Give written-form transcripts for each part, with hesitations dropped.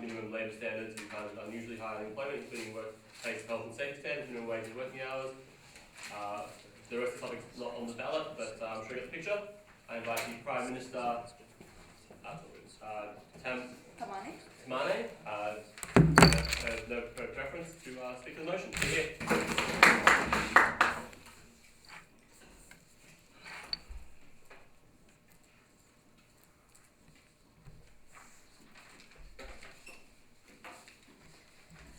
minimum labour standards, we've had unusually high unemployment, including workplace health and safety standards, minimum wage and working hours. The rest of the topics not on the ballot, but I'm sure you got the picture. I invite the Prime Minister, Tamane, no preference to speak to the motion. Here.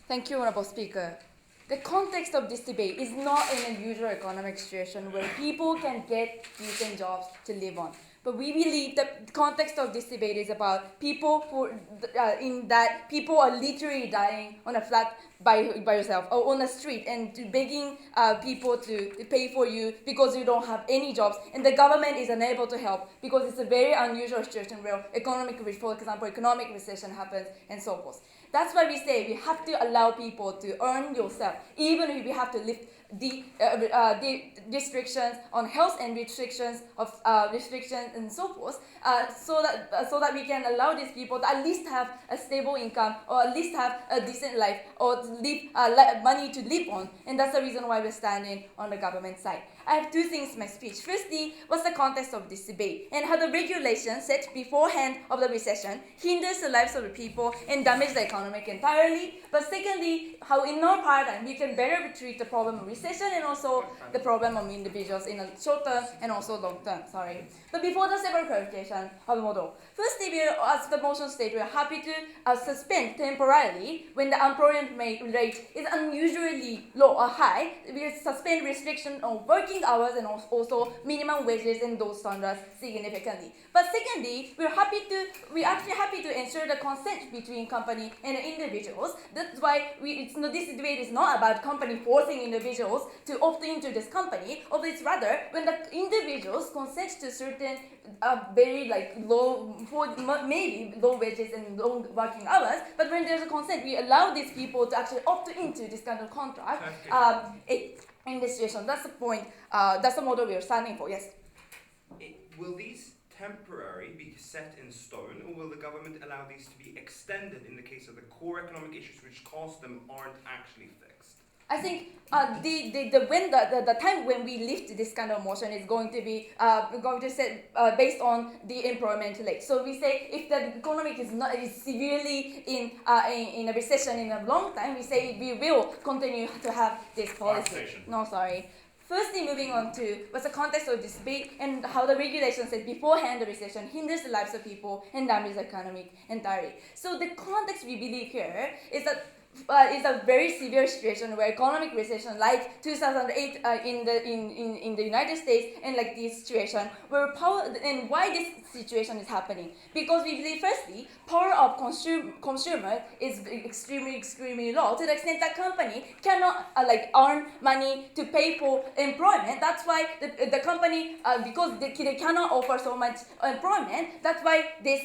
Thank you, Honourable Speaker. The context of this debate is not an unusual economic situation where people can get decent jobs to live on. But we believe the context of this debate is about people who, in that people are literally dying on a flat by yourself or on a street and begging people to pay for you because you don't have any jobs, and the government is unable to help because it's a very unusual situation where for example, economic recession happens and so forth. That's why we say we have to allow people to earn yourself, even if we have to lift the restrictions on health and restrictions and so forth, so that we can allow these people to at least have a stable income or at least have a decent life or to live, money to live on. And that's the reason why we're standing on the government side. I have two things in my speech. Firstly, what's the context of this debate and how the regulations set beforehand of the recession hinders the lives of the people and damage the economy entirely. But secondly, how in our paradigm we can better treat the problem of recession and also the problem of individuals in the short term and also long term. But before the several clarification of the model, firstly, as the motion states, we are happy to suspend temporarily when the unemployment rate is unusually low or high. We suspend restriction on working hours and also minimum wages and those standards significantly. But secondly, we're actually happy to ensure the consent between company and individuals. That's why this debate is not about company forcing individuals to opt into this company, or it's rather when the individuals consent to certain very low, maybe low wages and low working hours, but when there's a consent, we allow these people to actually opt into this kind of contract. In this situation, that's the point. That's the model we are standing for. Yes. Will these temporary be set in stone, or will the government allow these to be extended in the case of the core economic issues which cause them aren't actually fixed? I think the time when we lift this kind of motion is going to be set based on the employment rate. So we say if the economy is severely in a recession in a long time, we say we will continue to have this policy. Firstly, moving on to what's the context of this debate and how the regulation said beforehand the recession hinders the lives of people and damages the economy entirely. So the context we believe here is that is a very severe situation where economic recession like 2008 in the United States, and like this situation where and why this situation is happening, because we believe firstly power of consumer is extremely low to the extent that company cannot earn money to pay for employment. That's why the company because they cannot offer so much employment, that's why this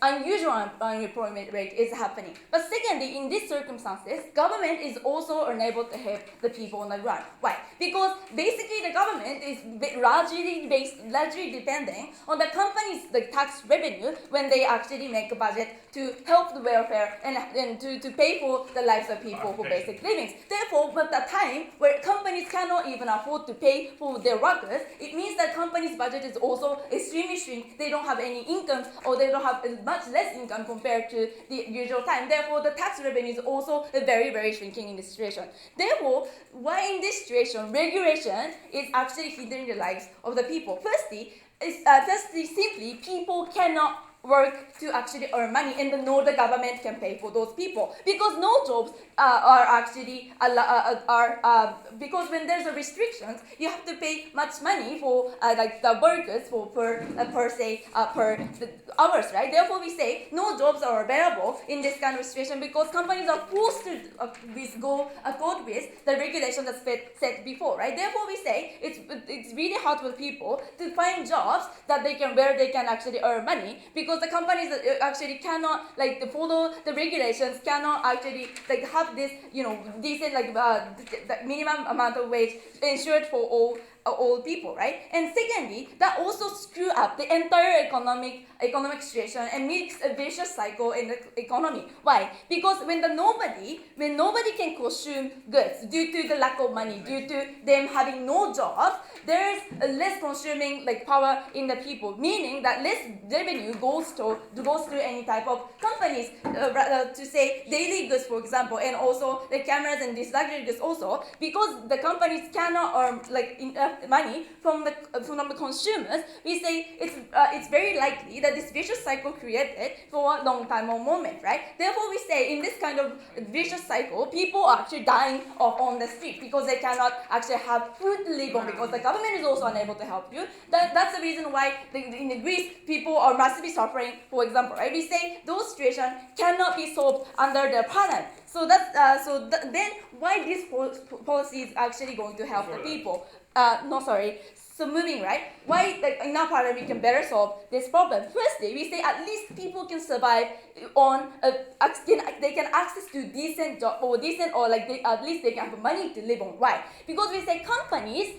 unusual unemployment rate is happening. But secondly, in these circumstances, government is also unable to help the people on the ground. Why? Because basically the government is largely depending on the company's tax revenue when they actually make a budget to help the welfare and to pay for the lives of people for basic livings. Therefore, at the time where companies cannot even afford to pay for their workers, it means that company's budget is also extremely shrink. They don't have any income, or they don't have much less income compared to the usual time. Therefore, the tax revenue is also very shrinking in this situation. Therefore, why in this situation regulation is actually hindering the lives of the people? Firstly, simply people cannot work to actually earn money, and the government can pay for those people, because no jobs are actually because when there's a restrictions, you have to pay much money for the workers for per hours, right? Therefore, we say no jobs are available in this kind of situation because companies are forced to go accord with the regulation that's set before, right? Therefore, we say it's really hard for people to find jobs that where they can actually earn money, because the companies that actually cannot follow the regulations, cannot actually have this decent the minimum amount of wage ensured for all all people, right? And secondly, that also screw up the entire economic situation and makes a vicious cycle in the economy. Why? Because when nobody can consume goods due to the lack of money, due to them having no jobs, there is less consuming power in the people, meaning that less revenue goes to any type of companies, to say daily goods, for example, and also the cameras and these luxury goods also, because the companies cannot earn enough money from the consumers. We say it's very likely that this vicious cycle created for a long time or moment, right? Therefore, we say in this kind of vicious cycle, people are actually dying on the street because they cannot actually have food to live on, because the government is also unable to help you. That's the reason why in Greece people are massively suffering, for example, right? We say those situations cannot be solved under the paradigm. So then why this policy is actually going to help the people? So moving, right? Why in our paradigm we can better solve this problem? Firstly, we say at least people can survive on they can access to decent job or at least they can have money to live on. Why? Because we say companies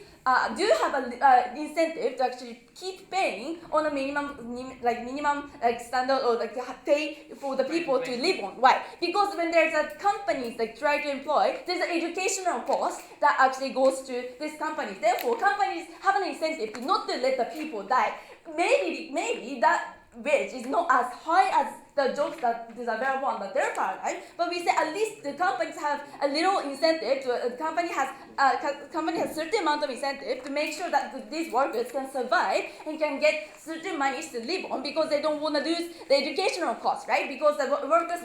do have an incentive to actually keep paying on a minimum standard, or pay for the people to live on. Why? Because when there's a companies try to employ, there's an educational cost that actually goes to these companies. Therefore, companies have an incentive to not to let the people die. Maybe that wage is not as high as the jobs that is available under their paradigm, but we say at least the companies have a little incentive to company has certain amount of incentive to make sure that these workers can survive and can get certain monies to live on, because they don't want to lose the educational costs, right? Because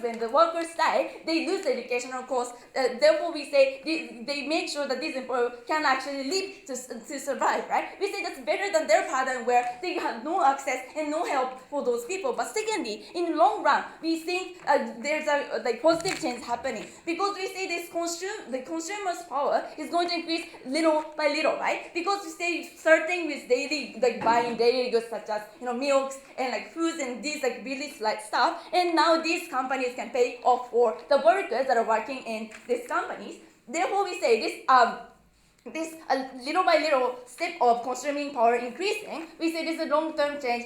when the workers die, they lose the educational costs. Therefore, we say they make sure that these employers can actually live to survive, right? We say that's better than their paradigm where they have no access and no help for those people. But secondly, in the long run, we think there's a positive change happening, because we say the consumer's power is going to increase little by little, right? Because we say starting with daily buying daily goods such as milks and foods and these really stuff, and now these companies can pay off for the workers that are working in these companies. Therefore, we say this little by little step of consuming power increasing, we say this is a long-term change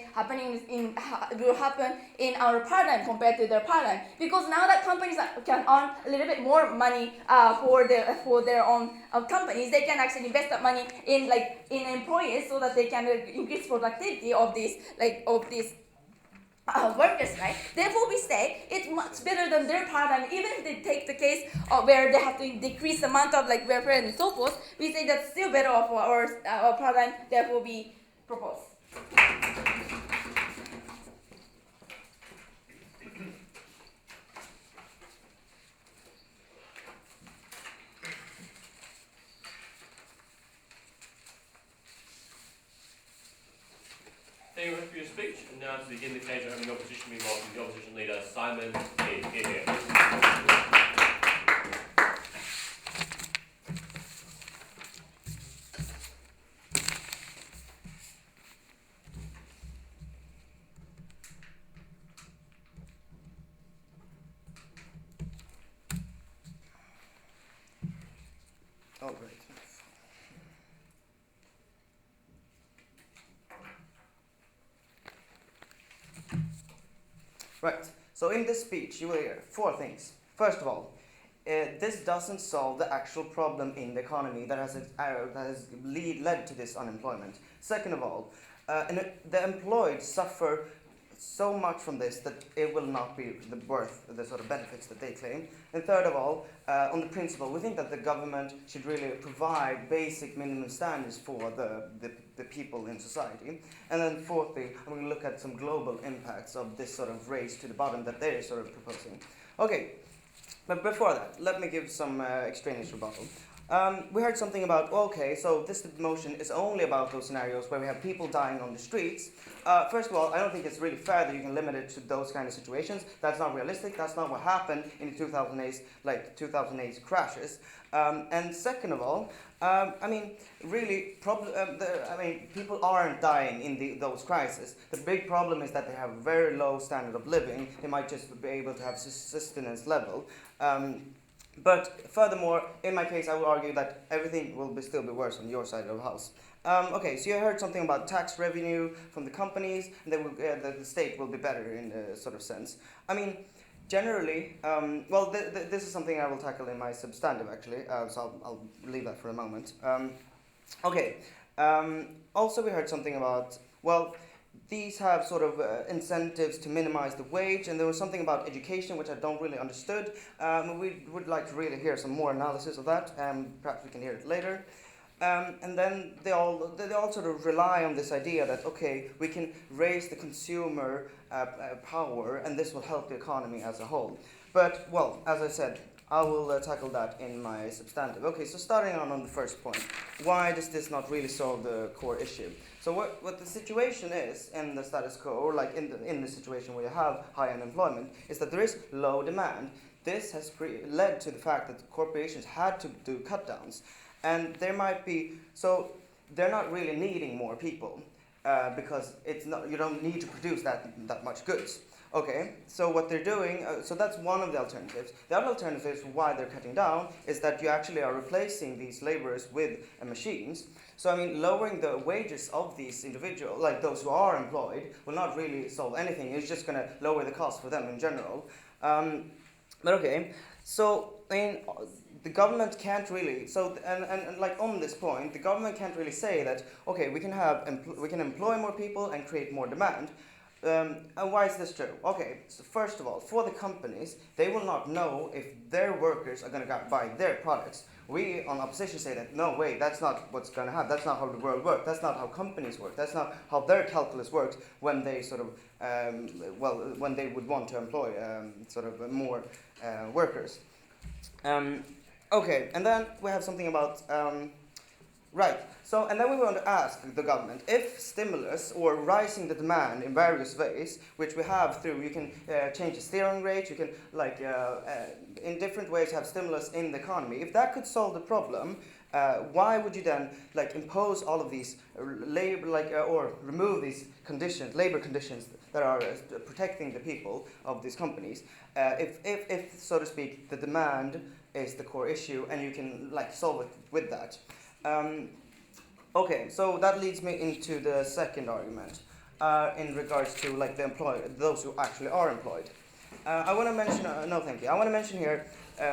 will happen in our paradigm compared to their paradigm, because now that companies can earn a little bit more money for their own companies, they can actually invest that money in employees so that they can increase productivity of these workers, right? Therefore, we say it's much better than their paradigm. Even if they take the case where they have to decrease the amount of welfare and so forth, we say that's still better off our paradigm. Therefore, we propose. Thank you for your speech. And now to begin the occasion of the opposition, we welcome the opposition leader, Simon here. All right. Right, so in this speech you will hear 4 things. First of all, this doesn't solve the actual problem in the economy that has led to this unemployment. Second of all, the employed suffer so much from this that it will not be worth the sort of benefits that they claim. And third of all, on the principle, we think that the government should really provide basic minimum standards for the people in society. And then fourthly, I'm going to look at some global impacts of this sort of race to the bottom that they're sort of proposing. Okay, but before that, let me give some extraneous rebuttal. We heard something about, okay, so this motion is only about those scenarios where we have people dying on the streets. First of all, I don't think it's really fair that you can limit it to those kind of situations. That's not realistic. That's not what happened in the 2008 crashes. And second of all, people aren't dying in those crises. The big problem is that they have a very low standard of living. They might just be able to have sustenance level. But furthermore, in my case, I will argue that everything will still be worse on your side of the house. Okay, so you heard something about tax revenue from the companies, and the state will be better in a sort of sense. I mean, generally, well, this is something I will tackle in my substantive actually, so I'll leave that for a moment. Okay, also we heard something about, well, these have sort of incentives to minimize the wage, and there was something about education which I don't really understood. We would like to really hear some more analysis of that, and perhaps we can hear it later. And then they all sort of rely on this idea that, okay, we can raise the consumer power and this will help the economy as a whole. But, well, as I said, I will tackle that in my substantive. Okay, so starting on the first point, why does this not really solve the core issue? So what the situation is in the status quo, or like in the situation where you have high unemployment, is that there is low demand. This has led to the fact that corporations had to do cut-downs. And there might be, so they're not really needing more people because it's not, you don't need to produce that much goods. Okay, so what they're doing, so that's one of the alternatives. The other alternative why they're cutting down is that you actually are replacing these laborers with machines. So I mean, lowering the wages of these individuals, like those who are employed, will not really solve anything. It's just going to lower the cost for them in general. But okay, so I mean, the government can't really, so and like on this point, the government can't really say that, okay, we can employ more people and create more demand. And why is this true? Okay, so first of all, for the companies, they will not know if their workers are going to buy their products. We on opposition say that, no, wait, that's not what's going to happen. That's not how the world works. That's not how companies work. That's not how their calculus works when they sort of, when they would want to employ sort of more workers. Okay, and then we have something about, right, so, and then we want to ask the government if stimulus or rising the demand in various ways, which we have through, you can change the steering rate, you can, like, in different ways have stimulus in the economy. If that could solve the problem, why would you then, like, impose all of these labor, like, or remove these conditions, labor conditions that are protecting the people of these companies, if, so to speak, the demand is the core issue, and you can like solve it with that. Okay, so that leads me into the second argument in regards to like the those who actually are employed. I want to mention no, thank you. I want to mention here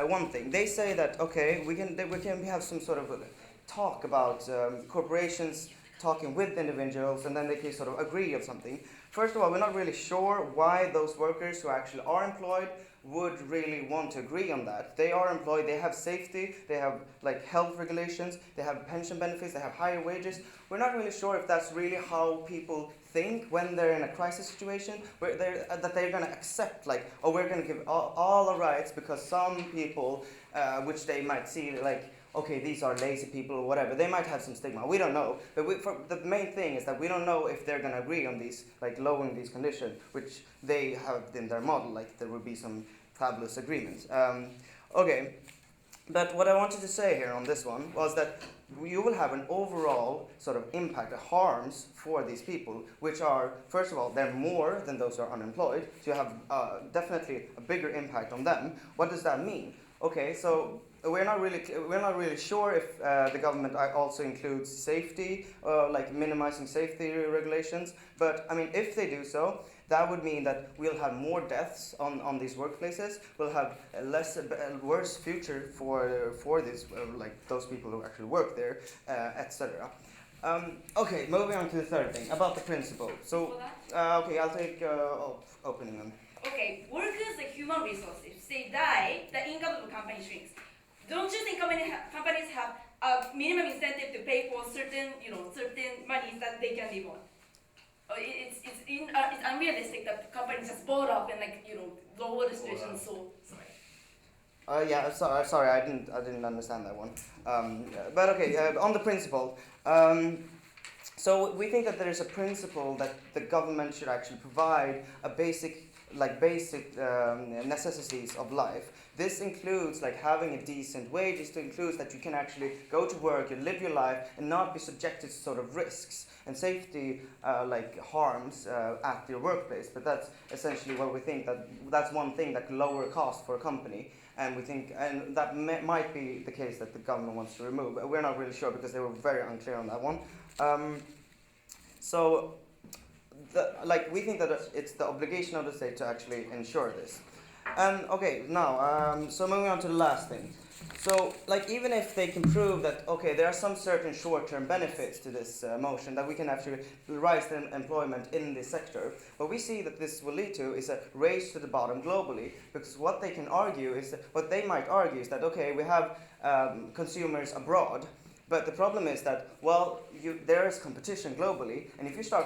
one thing. They say that okay, we can have some sort of talk about corporations talking with individuals, and then they can sort of agree on something. First of all, we're not really sure why those workers who actually are employed would really want to agree on that. They are employed, they have safety, they have like health regulations, they have pension benefits, they have higher wages. We're not really sure if that's really how people think when they're in a crisis situation, where that they're going to accept like, oh, we're going to give all the rights because some people, which they might see like, okay, these are lazy people or whatever. They might have some stigma. We don't know. But the main thing is that we don't know if they're going to agree on these, like lowering these conditions, which they have in their model. Like there will be some fabulous agreements. Okay, but what I wanted to say here on this one was that you will have an overall sort of impact, harms for these people, which are, first of all, they're more than those who are unemployed. So you have definitely a bigger impact on them. What does that mean? Okay, so we're not really sure if the government also includes safety, like minimizing safety regulations. But I mean, if they do so, that would mean that we'll have more deaths on these workplaces. We'll have a worse future for these like those people who actually work there, etc. Okay, moving on to the third thing about the principle. So okay, I'll take opening them. Okay, workers are human resources. If they die, the income of the company shrinks. Don't you think companies have a minimum incentive to pay for certain monies that they can live on? It's unrealistic that companies just bought up and lower the situation. So sorry. Yeah, sorry, I didn't understand that one. But okay, on the principle. So we think that there is a principle that the government should actually provide a basic necessities of life. This includes like having a decent wage. It includes that you can actually go to work and live your life and not be subjected to sort of risks and safety harms at your workplace. But that's essentially what we think, that's one thing that can lower cost for a company. and we think, and that might be the case that the government wants to remove. We're not really sure because they were very unclear on that one. We think that it's the obligation of the state to actually ensure this. And okay, now, so moving on to the last thing. So, even if they can prove that, okay, there are some certain short-term benefits to this motion, that we can actually rise the employment in this sector, what we see that this will lead to is a race to the bottom globally, because what they might argue is that, okay, we have consumers abroad, but the problem is that, well, there is competition globally, and if you start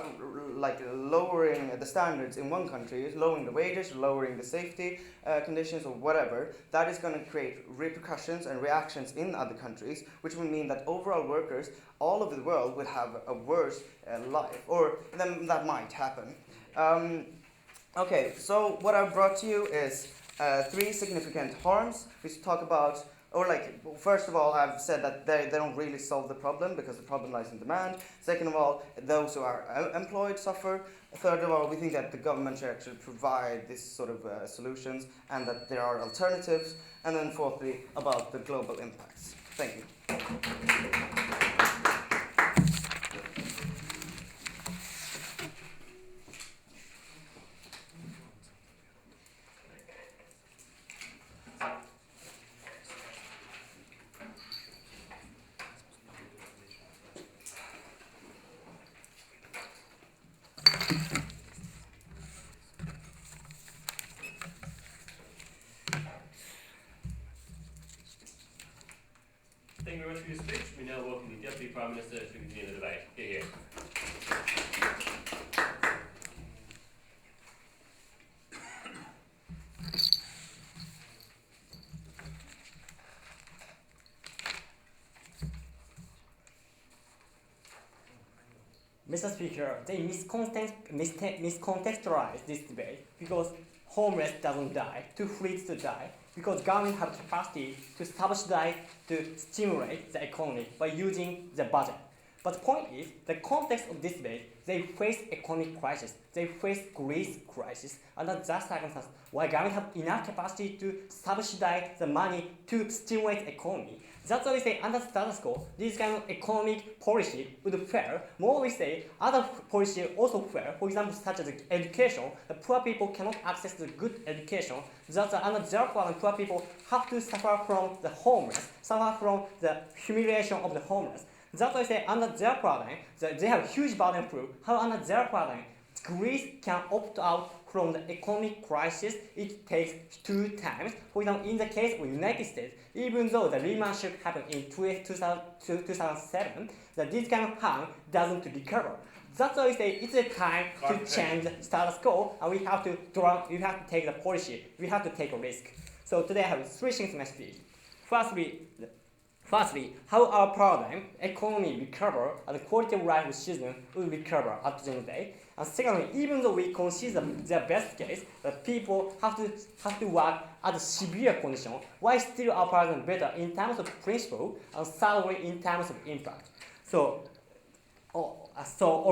lowering the standards in one country, lowering the wages, lowering the safety conditions or whatever, that is going to create repercussions and reactions in other countries, which will mean that overall workers all over the world will have a worse life, or then that might happen. Okay, so what I've brought to you is 3 significant harms. We talk about. First of all, I've said that they don't really solve the problem because the problem lies in demand. Second of all, those who are employed suffer. Third of all, we think that the government should actually provide this sort of solutions and that there are alternatives. And then fourthly, about the global impacts. Thank you. Thank you very much for your speech. We now welcome the Deputy Prime Minister to continue the debate. Here. Mr. Speaker, they miscontextualize this debate because homeless doesn't die, too free to die, because government have capacity to subsidize, to stimulate the economy by using the budget. But the point is, the context of this debate, they face economic crisis, they face Greece crisis, and under that circumstance, why government have enough capacity to subsidize the money to stimulate the economy. That's why we say under status quo, this kind of economic policy would fail. More we say other policy also fail. For example, such as education, the poor people cannot access the good education. That's why under their problem, poor people have to suffer from the homeless, suffer from the humiliation of the homeless. That's why I say under their problem, they have huge burden proof. How under their problem, Greece can opt out from the economic crisis. It takes 2 times. For example, in the case of United States, even though the Lehman shock happened in 2007, that this kind of harm doesn't recover. That's why we say it's a time to change the status quo, and we have to take the policy. We have to take a risk. So today I have 3 things in my speech. Firstly, how our paradigm, economy recover, and the quality of life of citizens will recover at the end of the day. And secondly, even though we consider the best case, that people have to work at a severe condition, why still our paradigm better in terms of principle, and thirdly in terms of impact. So all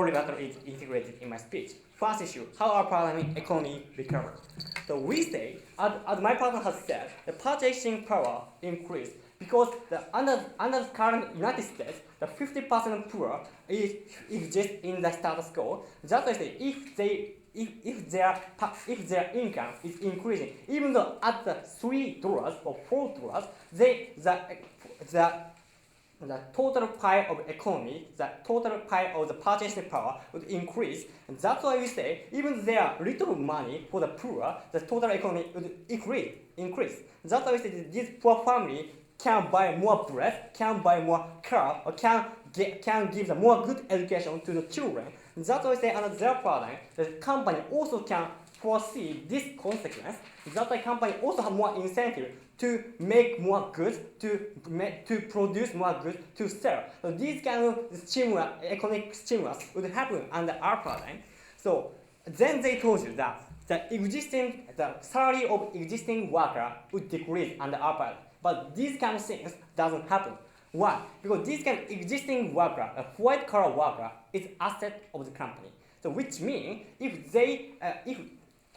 the matter is integrated in my speech. First issue, how our paradigm economy recover. So we say, as my partner has said, the purchasing power increased because under the current United States, the 50% poor exists in the status quo. That's why I say if their income is increasing, even though at the $3 or $4, the total pie of economy, the total pie of the purchasing power would increase. And that's why we say, even there are little money for the poor, the total economy would increase. That's why we say that this poor family can buy more bread, can buy more car, or can give a more good education to the children. That's why we say under their paradigm, the company also can foresee this consequence. That's why company also have more incentive to make more goods, to produce more goods, to sell. So these kind of economic stimulus would happen under our paradigm. So then they told you that the salary of existing worker would decrease under our paradigm. But these kind of things doesn't happen. Why? Because this kind of existing worker, a white collar worker, is asset of the company. So which means if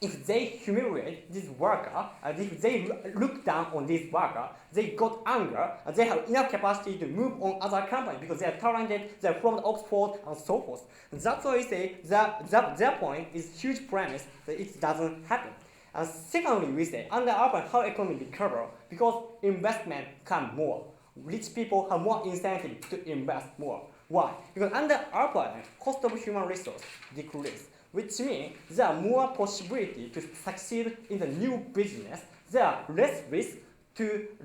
if they humiliate this worker, and if they look down on this worker, they got anger, and they have enough capacity to move on other companies because they are talented, they are from Oxford, and so forth. And that's why we say that their point is huge premise that it doesn't happen. And secondly, we say under urban how economy recover because investment come more. Rich people have more incentive to invest more. Why? Because under urban, cost of human resource decrease, which means there are more possibility to succeed in the new business. There are less risk due to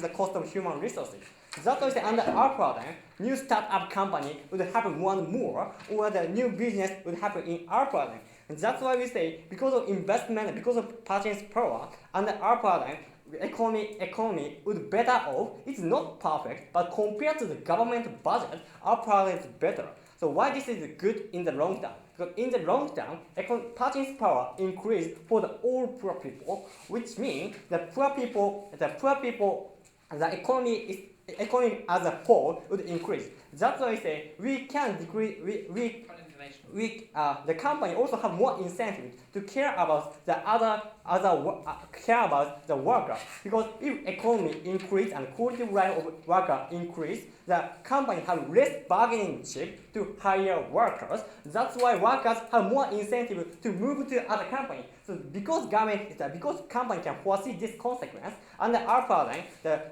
the cost of human resources. That's why under our paradigm, new startup company would happen more and more, or the new business would happen in our paradigm. And that's why we say because of investment, because of purchasing power, under our paradigm, economy would better off. It's not perfect, but compared to the government budget, our paradigm is better. So why this is good in the long term? Because in the long term, purchasing power increase for the all poor people, which means the economy as a whole would increase. That's why we say we can decrease. The company also have more incentive to care about the care about the worker, because if economy increase and quality of life of worker increase, the company have less bargaining chip to hire workers. That's why workers have more incentive to move to other company. So because company can foresee this consequence, under our paradigm, the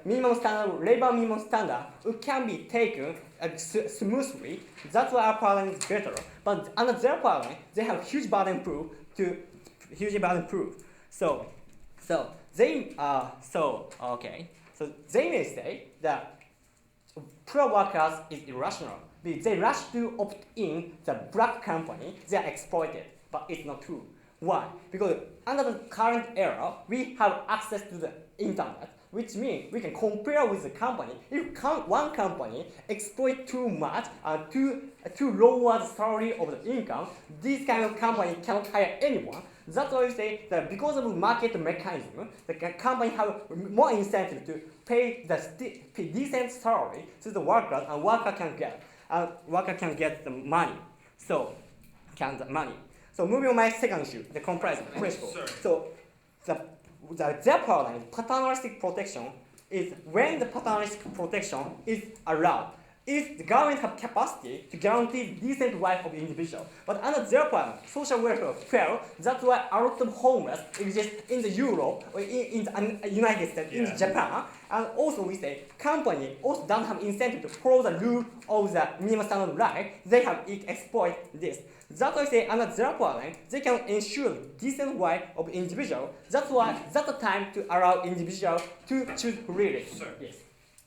labor minimum standard can be taken smoothly. That's why our paradigm is better. But under their paradigm, they have huge burden proof. So they may say that poor workers is irrational. They rush to opt in the black company, they are exploited. But it's not true. Why? Because under the current era, we have access to the internet, which means we can compare with the company. If one company exploit too much to lower the salary of the income, this kind of company cannot hire anyone. That's why we say that because of market mechanism, the company have more incentive to pay decent salary to the workers, and worker can get the money. So moving on my second issue, the comparison principle. So their paradigm, paternalistic protection, is when the paternalistic protection is allowed. If the government have capacity to guarantee decent life of the individual, but under their paradigm, social welfare fail. That's why a lot of homeless exist in the Europe or in the United States, in Japan, and also we say company also don't have incentive to follow the rule of the minimum standard life. They have exploit this. That's why I say under their paradigm, they can ensure decent life of individual. That's why that's the time to allow individual to choose really. Sir, yes.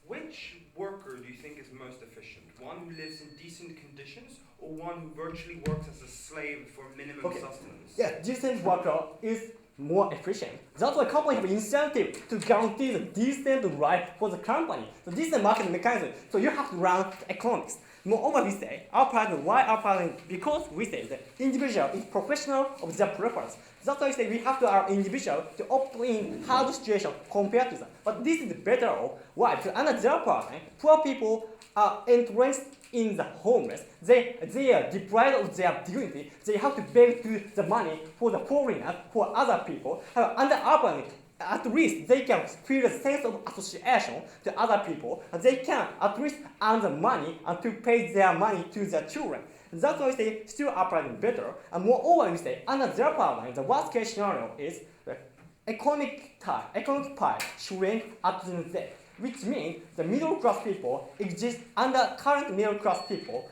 Which worker do you think is most efficient? One who lives in decent conditions, or one who virtually works as a slave for minimum sustenance? Yeah, decent worker is more efficient. That's why companies have incentive to guarantee the decent life for the company. So this is a market mechanism. So you have to run the economics. Moreover, we say our paradigm, because we say the individual is professional of their preference. That's why we say we have to allow individual to opt in hard situation compared to them. But this is better off. Why? Because under their paradigm, poor people are entrenched in the homeless. They are deprived of their dignity. They have to beg to the money for the foreigners, for other people. Under our paradigm, at least they can feel a sense of association to other people, and they can at least earn the money and to pay their money to their children. That's why we say still applying better. And moreover, we say under their paradigm, the worst case scenario is the economic pie shrink at the end, which means the middle class people exist under current middle class people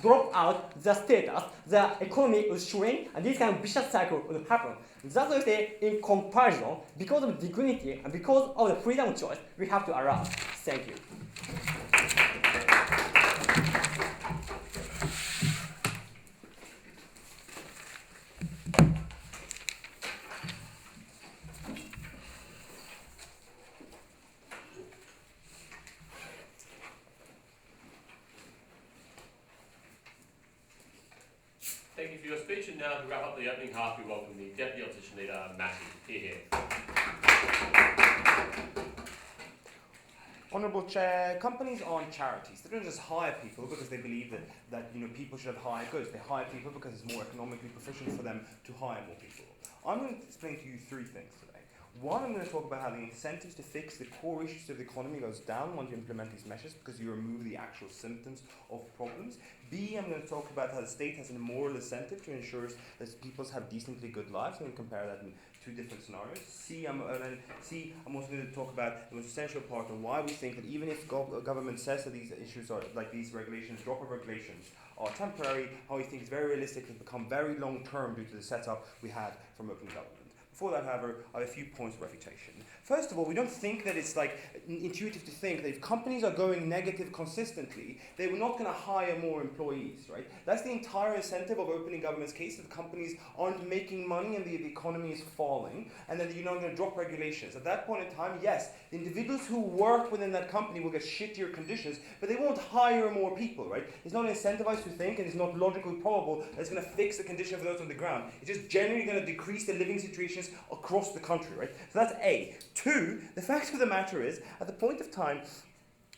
drop out the status, the economy will shrink, and this kind of vicious cycle will happen. That's why we say in comparison, because of dignity and because of the freedom of choice, we have to allow. Thank you. Thank you for your speech, and now to wrap up the opening half, we welcome the Deputy Opposition Leader, Matti. Here. Honourable Chair, companies aren't charities. They don't just hire people because they believe that people should have higher goods. They hire people because it's more economically proficient for them to hire more people. I'm going to explain to you three things today. One, I'm going to talk about how the incentives to fix the core issues of the economy goes down once you implement these measures because you remove the actual symptoms of problems. B, I'm going to talk about how the state has a moral incentive to ensure that people have decently good lives. I'm going to compare that in two different scenarios. C, I'm also going to talk about the most essential part of why we think that even if government says that these issues are, like these regulations, drop of regulations, are temporary, how we think it's very realistic to become very long-term due to the setup we had from open government. Before that, however, I have a few points of refutation. First of all, we don't think that it's like intuitive to think that if companies are going negative consistently, they were not going to hire more employees, right? That's the entire incentive of opening government's case, that companies aren't making money and the economy is falling, and then you're not going to drop regulations. At that point in time, yes, the individuals who work within that company will get shittier conditions, but they won't hire more people, right? It's not incentivized to think, and it's not logically probable that it's going to fix the condition for those on the ground. It's just generally going to decrease the living situations across the country, right? So that's A. Two, the fact of the matter is, at the point of time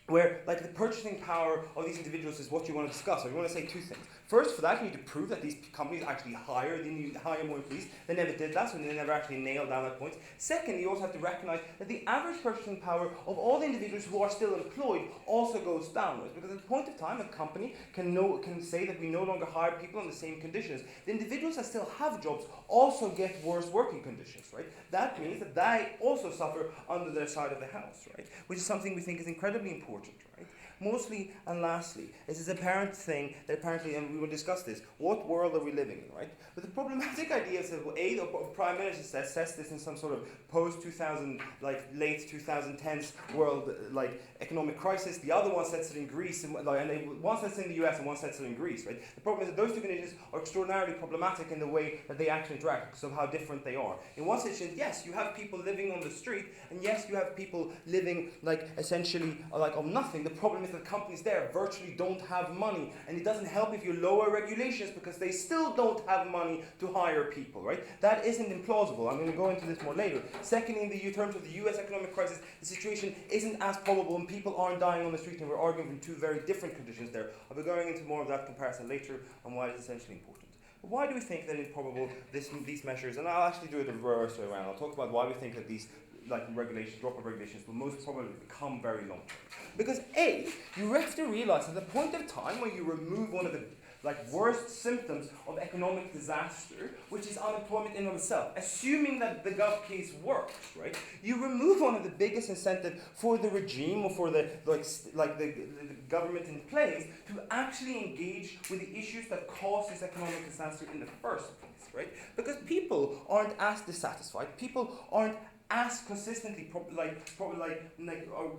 where like the purchasing power of these individuals is what you want to discuss, or you want to say two things. First, for that, you need to prove that these companies actually hire more employees. They never did that, so they never actually nailed down that point. Second, you also have to recognize that the average purchasing power of all the individuals who are still employed also goes downwards. Because at the point of time, a company can say that we no longer hire people on the same conditions. The individuals that still have jobs also get worse working conditions, right? That means that they also suffer under their side of the house, right? Which is something we think is incredibly important, right? Mostly and lastly, this is an apparent thing that apparently, and we will discuss this, what world are we living in, right? But the problematic idea is that the Prime Minister says this in some sort of post-2000, like late 2010s world, like economic crisis. The other one sets it in Greece, and one sets it in the US and one sets it in Greece, right? The problem is that those two conditions are extraordinarily problematic in the way that they actually interact because of how different they are. In one situation, yes, you have people living on the street, and yes, you have people living like essentially like on nothing. The problem is that companies there virtually don't have money, and it doesn't help if you lower regulations because they still don't have money to hire people, right? That isn't implausible. I'm going to go into this more later. Secondly, in terms of the US economic crisis, the situation isn't as probable and people aren't dying on the street, and we're arguing from two very different conditions there. I'll be going into more of that comparison later on why it's essentially important. But why do we think that it's probable these measures, and I'll actually do it the reverse way around. I'll talk about why we think that these drop of regulations will most probably become very long term. Because A, you have to realize at the point of time when you remove one of the worst symptoms of economic disaster, which is unemployment in of itself, assuming that the gov case works, right? You remove one of the biggest incentive for the regime or for the government in place to actually engage with the issues that cause this economic disaster in the first place, right? Because people aren't as dissatisfied, people aren't as consistently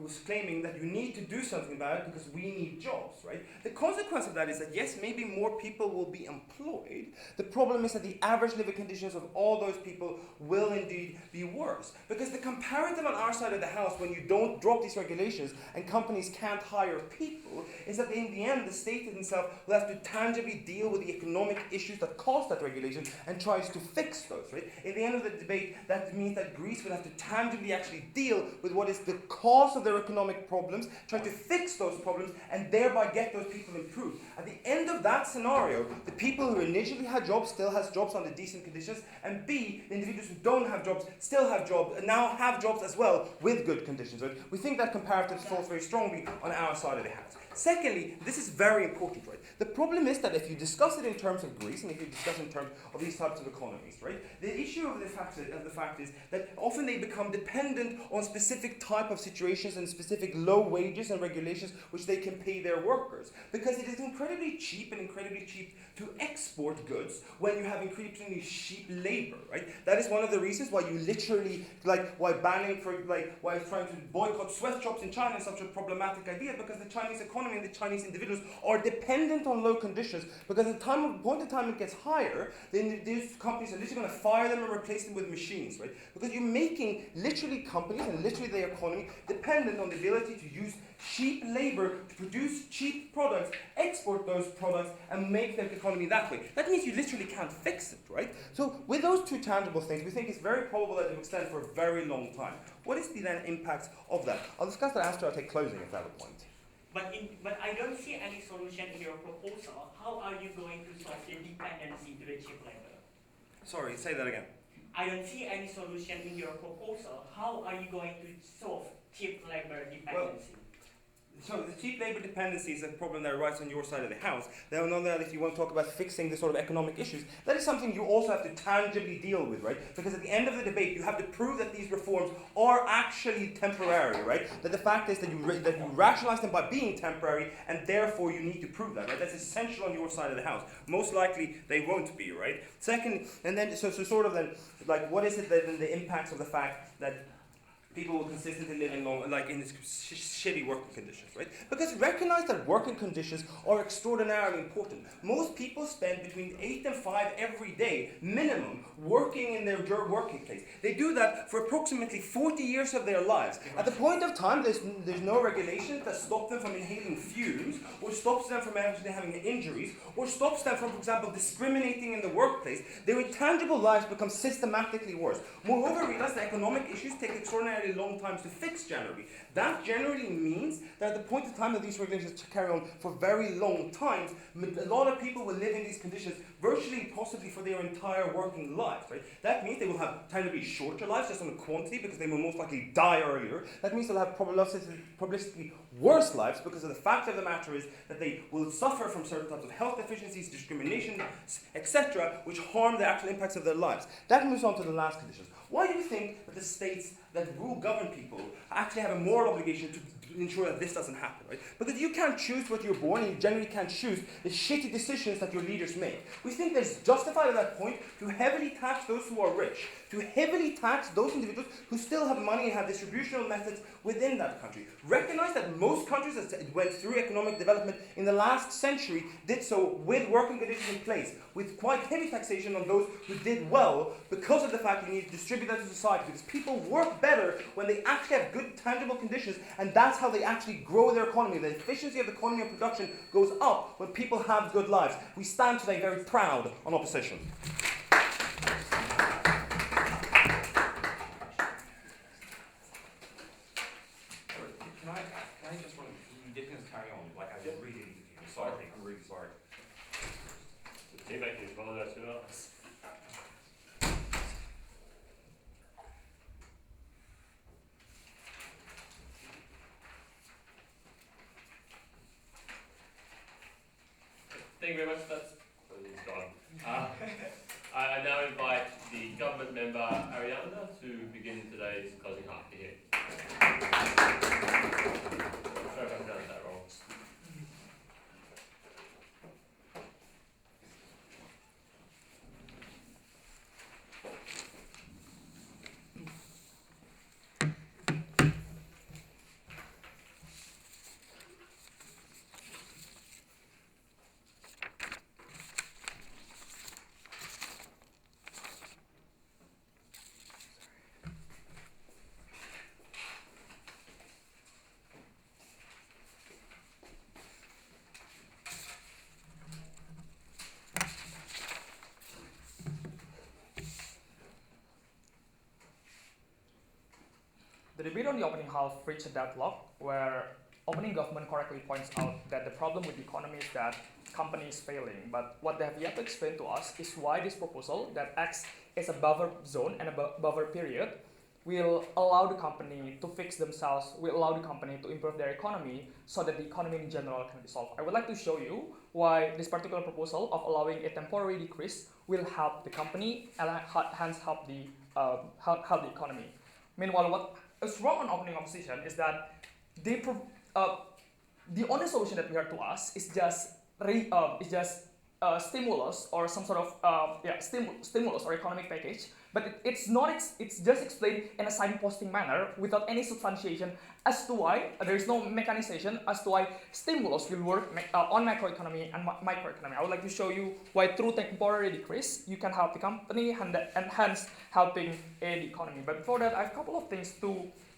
was claiming that you need to do something about it because we need jobs, right? The consequence of that is that yes, maybe more people will be employed. The problem is that the average living conditions of all those people will indeed be worse. Because the comparative on our side of the house when you don't drop these regulations and companies can't hire people is that in the end the state itself will have to tangibly deal with the economic issues that cause that regulation and tries to fix those, right? In the end of the debate, that means that Greece will have to tangibly actually deal with what is the cause of their economic problems, try to fix those problems, and thereby get those people improved. At the end of that scenario, the people who initially had jobs still has jobs under decent conditions, and B, the individuals who don't have jobs still have jobs, and now have jobs as well with good conditions. Right? We think that comparative falls very strongly on our side of the house. Secondly, this is very important, right? The problem is that if you discuss it in terms of Greece, and if you discuss it in terms of these types of economies, right? The issue of the fact is that often they become dependent on specific type of situations and specific low wages and regulations which they can pay their workers. Because it is incredibly cheap to export goods when you have incredibly cheap labor, right? That is one of the reasons why you literally, why trying to boycott sweatshops in China is such a problematic idea, because the Chinese economy economy and the Chinese individuals are dependent on low conditions, because at the point in time it gets higher, then these companies are literally going to fire them and replace them with machines, right? Because you're making literally companies and literally the economy dependent on the ability to use cheap labor to produce cheap products, export those products, and make the economy that way. That means you literally can't fix it, right? So with those two tangible things, we think it's very probable that it will extend for a very long time. What is the then impact of that? I'll discuss that after I take closing, if that's a point. But I don't see any solution in your proposal. How are you going to solve the dependency to the cheap labor? Sorry, say that again. I don't see any solution in your proposal. How are you going to solve cheap labor dependency? So the cheap labor dependency is a problem that arises on your side of the house. Then on the other hand, if you want to talk about fixing the sort of economic issues, that is something you also have to tangibly deal with, right? Because at the end of the debate, you have to prove that these reforms are actually temporary, right? That the fact is that you rationalize them by being temporary, and therefore you need to prove that, right? That's essential on your side of the house. Most likely they won't be, right? Second, and then so sort of then, like, what is it then the impacts of the fact that people will consistently live in in this shitty working conditions, right? Because recognize that working conditions are extraordinarily important. Most people spend between 8 and 5 every day, minimum, working in their working place. They do that for approximately 40 years of their lives. At the point of time, there's no regulations that stop them from inhaling fumes, or stops them from actually having injuries, or stops them from, for example, discriminating in the workplace. Their intangible lives become systematically worse. Moreover, realize that economic issues take extraordinarily long times to fix generally. That generally means that at the point of time that these regulations carry on for very long times, a lot of people will live in these conditions virtually possibly for their entire working lives, right? That means they will have tendably shorter lives just on the quantity because they will most likely die earlier. That means they'll have probabilistically worse lives because of the fact of the matter is that they will suffer from certain types of health deficiencies, discrimination, etc., which harm the actual impacts of their lives. That moves on to the last conditions. Why do you think that the states that govern people actually have a moral obligation to ensure that this doesn't happen, right? Because you can't choose what you're born, and you generally can't choose the shitty decisions that your leaders make. We think that it's justified at that point to heavily tax those who are rich, to heavily tax those individuals who still have money and have distributional methods within that country. Recognize that most countries that went through economic development in the last century did so with working conditions in place, with quite heavy taxation on those who did well, because of the fact that you need to distribute that to society, because people work better when they actually have good tangible conditions, and that's how they actually grow their economy. The efficiency of the economy and production goes up when people have good lives. We stand today very proud on opposition. Can I just want to, you can carry on, like I'm really sorry. The teammate can apologise to us. Thank you very much. That's gone. I now invite the government member Aryanda to begin today's closing half here. Sorry if I pronounced that wrong. The debate on the opening half reached a deadlock where opening government correctly points out that the problem with the economy is that company is failing, but what they have yet to explain to us is why this proposal that acts as a buffer zone and a buffer period will allow the company to fix themselves, will allow the company to improve their economy so that the economy in general can be solved. I would like to show you why this particular proposal of allowing a temporary decrease will help the company and hence help the economy. Meanwhile, what is wrong on opening opposition is that the only solution that we heard to us is just stimulus or some sort of stimulus or economic package but it's not. It's just explained in a signposting manner without any substantiation as to why there is no mechanization as to why stimulus will work on macroeconomy and microeconomy. I would like to show you why through temporary decrease you can help the company and hence helping the economy. But before that, I have a couple of things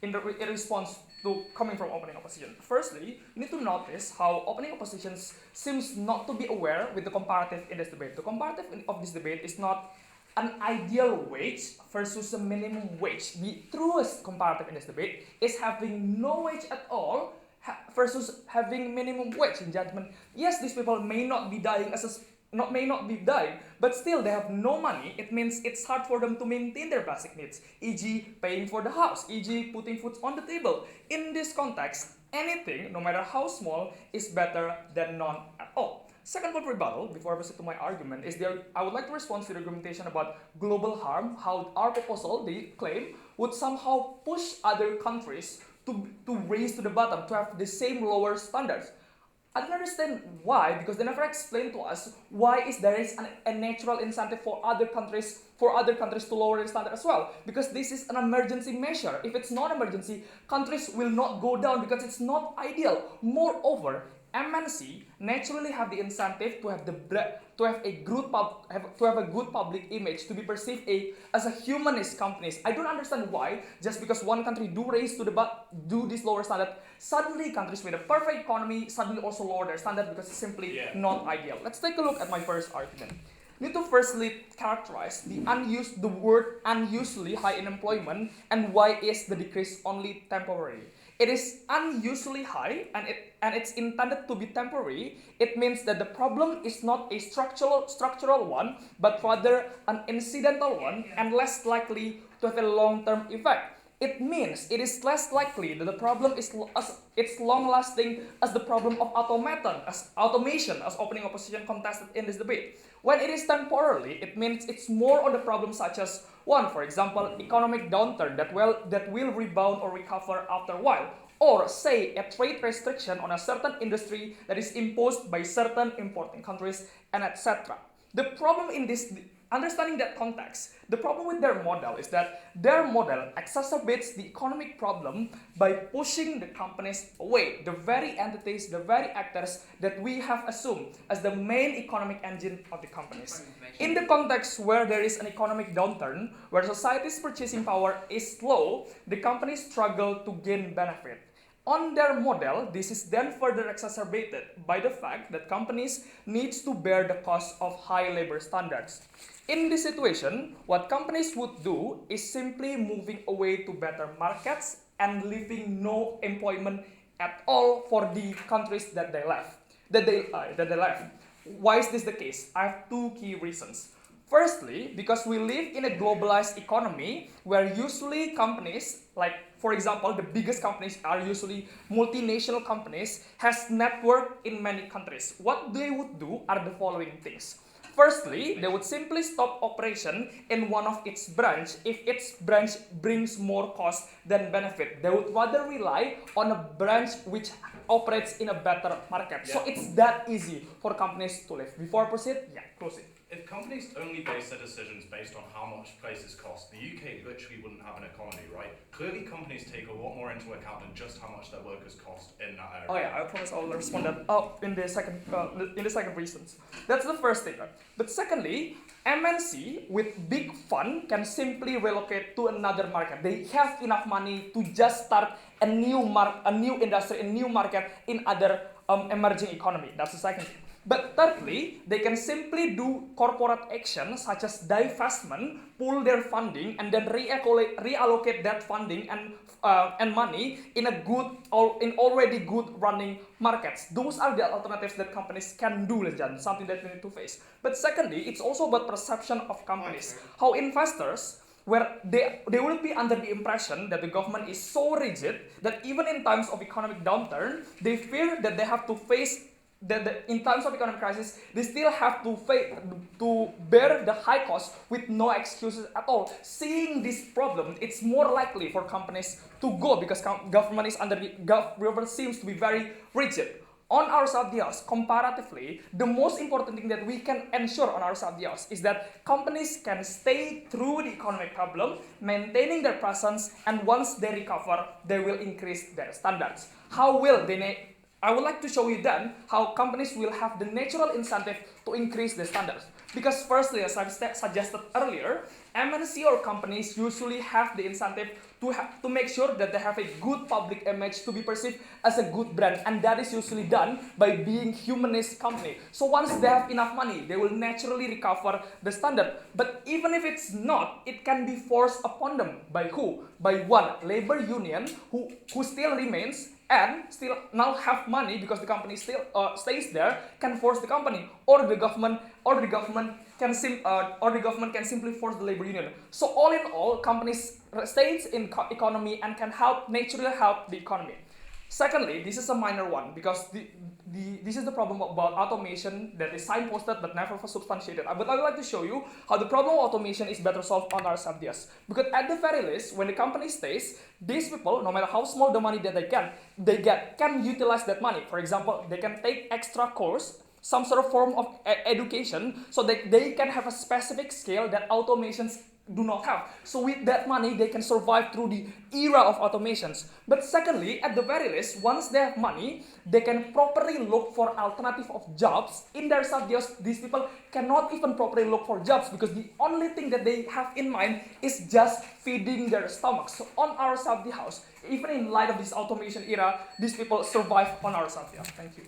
in response to coming from opening opposition. Firstly, you need to notice how opening opposition seems not to be aware with the comparative in this debate. The comparative of this debate is not an ideal wage versus a minimum wage. The truest comparative in this debate is having no wage at all versus having minimum wage. In judgment, yes, these people may not be dying but still they have no money. It means it's hard for them to maintain their basic needs, e.g. paying for the house, e.g. putting food on the table. In this context, anything, no matter how small, is better than none at all. Second point rebuttal, before I proceed to my argument, is I would like to respond to the argumentation about global harm, how our proposal, they claim, would somehow push other countries to raise to the bottom, to have the same lower standards. I don't understand why, because they never explained to us why there is a natural incentive for other countries to lower their standard as well. Because this is an emergency measure. If it's not emergency, countries will not go down because it's not ideal. Moreover, MNC naturally have the incentive to have a good public image, to be perceived as a humanist companies. I don't understand why just because one country do this lower standard, suddenly countries with a perfect economy suddenly also lower their standard because it's simply not ideal. Let's take a look at my first argument. We need to firstly characterize the word unusually high unemployment and why is the decrease only temporary. It is unusually high and it's intended to be temporary. It means that the problem is not a structural one, but rather an incidental one and less likely to have a long-term effect. It means it is less likely that the problem is long-lasting as the problem of automation, as opening opposition contested in this debate. When it is temporarily, it means it's more on the problems such as one, for example, economic downturn that will rebound or recover after a while, or say a trade restriction on a certain industry that is imposed by certain importing countries, and etc. The problem in this, understanding that context, the problem with their model is that their model exacerbates the economic problem by pushing the companies away, the very entities, the very actors that we have assumed as the main economic engine of the companies. In the context where there is an economic downturn, where society's purchasing power is low, the companies struggle to gain benefit. On their model, this is then further exacerbated by the fact that companies need to bear the cost of high labor standards. In this situation, what companies would do is simply moving away to better markets and leaving no employment at all for the countries that they left. Why is this the case? I have two key reasons. Firstly, because we live in a globalized economy where usually companies, like for example, the biggest companies are usually multinational companies, has network in many countries. What they would do are the following things. Firstly, they would simply stop operation in one of its branch if its branch brings more cost than benefit. They would rather rely on a branch which operates in a better market. Yeah. So it's that easy for companies to live. Before I proceed, close it. If companies only base their decisions based on how much places cost, the UK literally wouldn't have an economy, right? Clearly companies take a lot more into account than just how much their workers cost in that area. Oh yeah, I promise I'll respond that in the second reasons. That's the first thing. Right? But secondly, MNC with big fund can simply relocate to another market. They have enough money to just start a new industry, a new market in other emerging economy. That's the second thing. But thirdly, they can simply do corporate action such as divestment, pull their funding, and then reallocate that funding and money in already good running markets. Those are the alternatives that companies can do, something that we need to face. But secondly, it's also about perception of companies. How investors, where they will be under the impression that the government is so rigid that even in times of economic downturn, they fear that they have to face in times of economic crisis, they still have to bear the high cost with no excuses at all. Seeing this problem, it's more likely for companies to go because government seems to be very rigid. on our sub-DAOs, comparatively, the most important thing that we can ensure on our sub-DAOs is that companies can stay through the economic problem, maintaining their presence, and once they recover, they will increase their standards. How will they? I would like to show you then how companies will have the natural incentive to increase the standards. Because firstly, as I've suggested earlier, MNC or companies usually have the incentive to make sure that they have a good public image to be perceived as a good brand, and that is usually done by being humanist company. So once they have enough money, they will naturally recover the standard. But even if it's not, it can be forced upon them by who? By one labor union who still remains and still now have money because the company still stays there, can force the company, or the government can simply force the labor union. So all in all, companies stays in economy and can naturally help the economy. Secondly, this is a minor one because this is the problem about automation that is signposted but never substantiated. But I would like to show you how the problem of automation is better solved on our sub-DAOs. Because at the very least, when the company stays, these people, no matter how small the money that they get, can utilize that money. For example, they can take extra course, some sort of form of education, so that they can have a specific skill that automations do not have. So with that money, they can survive through the era of automations. But secondly, at the very least, once they have money, they can properly look for alternative of jobs in their sub-DAOs. These people cannot even properly look for jobs because the only thing that they have in mind is just feeding their stomachs. So on our sub-DAOs, even in light of this automation era, these people survive on our sub-DAO. Thank you.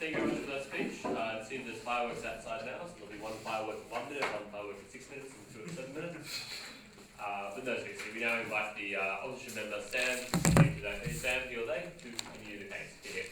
Thank you very much for that speech. It seems there's fireworks outside now, so there'll be one firework at 1 minute, one firework at 6 minutes, and two at 7 minutes. But no, seriously, we now invite the opposition member, Sam, to speak to that. Sam, you're there to continue the case. Here.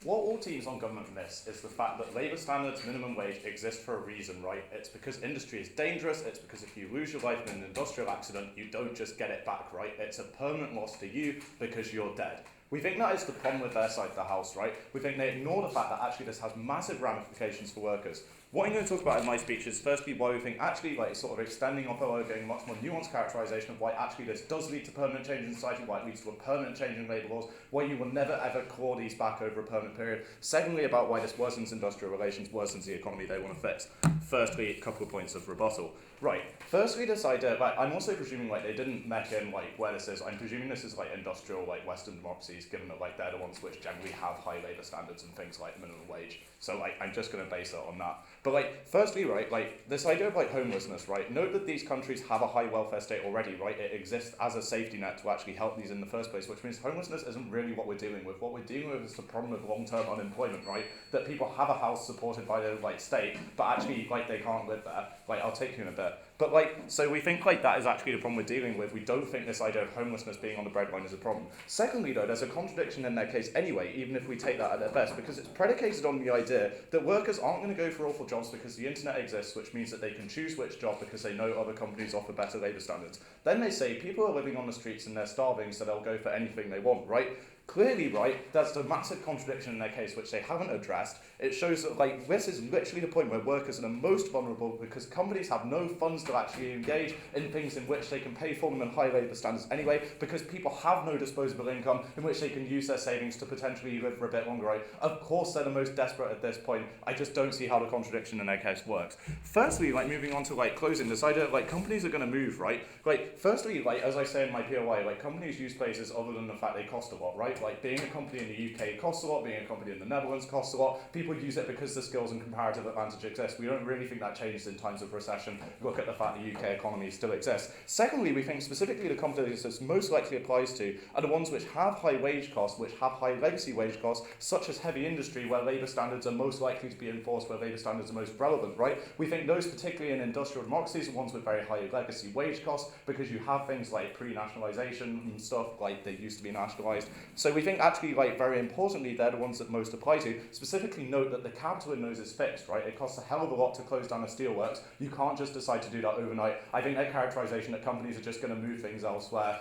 What all teams on government miss is the fact that labour standards, minimum wage exist for a reason, right? It's because industry is dangerous, it's because if you lose your life in an industrial accident, you don't just get it back, right? It's a permanent loss to you because you're dead. We think that is the problem with their side of the house, right? We think they ignore the fact that actually this has massive ramifications for workers. What I'm going to talk about in my speech is firstly why we think actually like sort of extending off or getting a much more nuanced characterisation of why actually this does lead to permanent change in society, why it leads to a permanent change in labour laws, why you will never ever claw these back over a permanent period. Secondly, about why this worsens industrial relations, worsens the economy they want to fix. Firstly, a couple of points of rebuttal. Right, firstly this idea, like, I'm also presuming like they didn't mention like where this is, I'm presuming this is like industrial like Western democracies, given that like they're the ones which generally have high labour standards and things like minimum wage. So like I'm just going to base it on that. But like firstly, right, like this idea of like homelessness, right, note that these countries have a high welfare state already, right, it exists as a safety net to actually help these in the first place, which means homelessness isn't really what we're dealing with. What we're dealing with is the problem of long-term unemployment, right, that people have a house supported by the like state, but actually like they can't live there. Like I'll take you in a bit. But like, so we think like that is actually the problem we're dealing with. We don't think this idea of homelessness being on the breadline is a problem. Secondly though, there's a contradiction in their case anyway, even if we take that at their best, because it's predicated on the idea that workers aren't going to go for awful jobs because the internet exists, which means that they can choose which job because they know other companies offer better labour standards. Then they say people are living on the streets and they're starving, so they'll go for anything they want, right? Clearly, right, that's a massive contradiction in their case, which they haven't addressed. It shows that, like, this is literally the point where workers are the most vulnerable because companies have no funds to actually engage in things in which they can pay for them in high labour standards anyway, because people have no disposable income in which they can use their savings to potentially live for a bit longer, right? Of course they're the most desperate at this point. I just don't see how the contradiction in their case works. Firstly, like, moving on to, like, closing, this idea that, like, companies are going to move, right? Like, firstly, like, as I say in my POI, like, companies use places other than the fact they cost a lot, right? Like being a company in the UK costs a lot, being a company in the Netherlands costs a lot. People use it because the skills and comparative advantage exist. We don't really think that changes in times of recession. Look at the fact the UK economy still exists. Secondly, we think specifically the companies this most likely applies to are the ones which have high wage costs, which have high legacy wage costs, such as heavy industry, where labour standards are most likely to be enforced, where labour standards are most relevant, right? We think those, particularly in industrial democracies, are ones with very high legacy wage costs, because you have things like pre-nationalisation and stuff, like they used to be nationalised. So we think actually, like, very importantly, they're the ones that most apply to. Specifically note that the capital in those is fixed, right? It costs a hell of a lot to close down a steelworks. You can't just decide to do that overnight. I think that characterisation that companies are just going to move things elsewhere,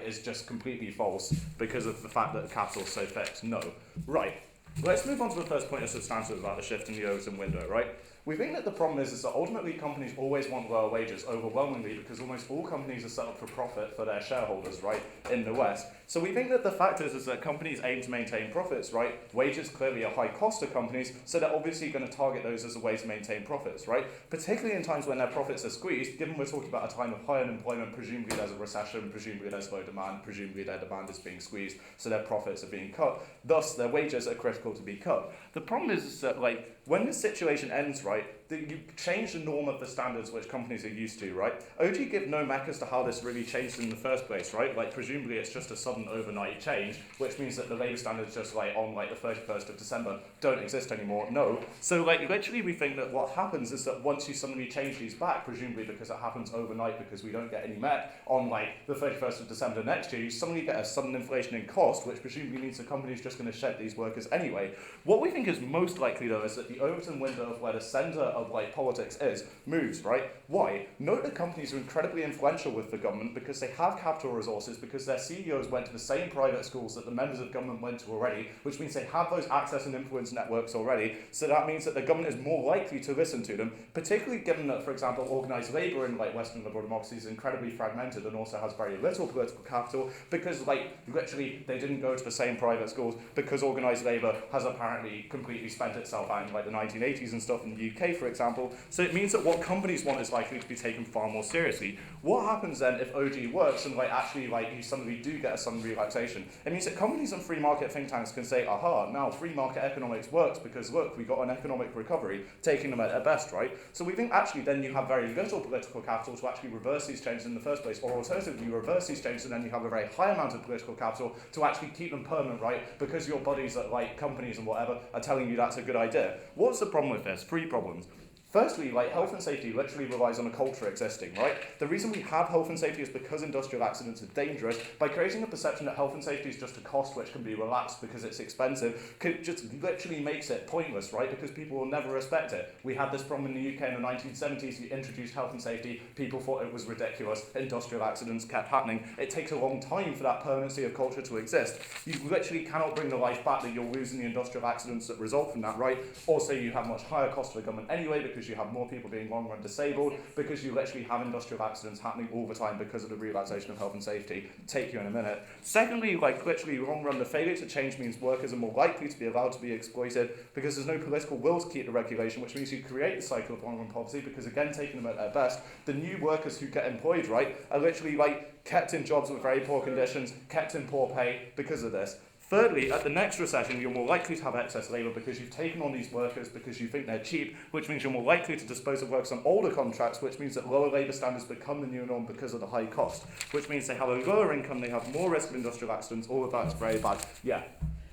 is just completely false because of the fact that the capital is so fixed. No. Right. Let's move on to the first point of substantive about the shift in the Overton window, right? We think that the problem is that ultimately companies always want lower wages, overwhelmingly, because almost all companies are set up for profit for their shareholders, right, in the West. So we think that the fact is that companies aim to maintain profits, right? Wages clearly are high cost to companies, so they're obviously going to target those as a way to maintain profits, right? Particularly in times when their profits are squeezed, given we're talking about a time of high unemployment, presumably there's a recession, presumably there's low demand, presumably their demand is being squeezed, so their profits are being cut. Thus, their wages are critical to be cut. The problem is that, like, when this situation ends, right, you change the norm of the standards which companies are used to, right? OG give no meck as to how this really changed in the first place, right? Like, presumably it's just a sudden overnight change, which means that the labour standards just, like, on, like, the 31st of December don't exist anymore. No. So, like, literally we think that what happens is that once you suddenly change these back, presumably because it happens overnight because we don't get any meck on, like, the 31st of December next year, you suddenly get a sudden inflation in cost, which presumably means the company's just going to shed these workers anyway. What we think is most likely, though, is that the Overton window of where the centre of, like, politics is moves, right? Why? Note that companies are incredibly influential with the government because they have capital resources, because their CEOs went to the same private schools that the members of government went to already, which means they have those access and influence networks already. So that means that the government is more likely to listen to them, particularly given that, for example, organised labour in, like, Western liberal democracies is incredibly fragmented and also has very little political capital, because, like, literally they didn't go to the same private schools, because organised labour has apparently completely spent itself out in, like, the 1980s and stuff in the UK, for example. So it means that what companies want is likely to be taken far more seriously. What happens then if OG works and, like, actually, like, you suddenly do get a sudden relaxation? It means that companies and free market think tanks can say, aha, now free market economics works because, look, we got an economic recovery, taking them at their best, right? So we think actually then you have very little political capital to actually reverse these changes in the first place, or alternatively you reverse these changes and then you have a very high amount of political capital to actually keep them permanent, right? Because your buddies at, like, companies and whatever are telling you that's a good idea. What's the problem with this? Three problems. Firstly, like, health and safety literally relies on a culture existing, right? The reason we have health and safety is because industrial accidents are dangerous. By creating a perception that health and safety is just a cost which can be relaxed because it's expensive, just literally makes it pointless, right? Because people will never respect it. We had this problem in the UK in the 1970s. You introduced health and safety. People thought it was ridiculous. Industrial accidents kept happening. It takes a long time for that permanency of culture to exist. You literally cannot bring the life back that you're losing the industrial accidents that result from that, right? Also, you have much higher cost for the government anyway, because you have more people being long run disabled, because you literally have industrial accidents happening all the time because of the relaxation of health and safety. Take you in a minute. Secondly, like, literally long run, the failure to change means workers are more likely to be allowed to be exploited because there's no political will to keep the regulation, which means you create the cycle of long run poverty because, again, taking them at their best, the new workers who get employed, right, are literally, like, kept in jobs with very poor conditions, kept in poor pay because of this. Thirdly, at the next recession, you're more likely to have excess labour because you've taken on these workers because you think they're cheap, which means you're more likely to dispose of workers on older contracts, which means that lower labour standards become the new norm because of the high cost, which means they have a lower income, they have more risk of industrial accidents, all of that is very bad. Yeah.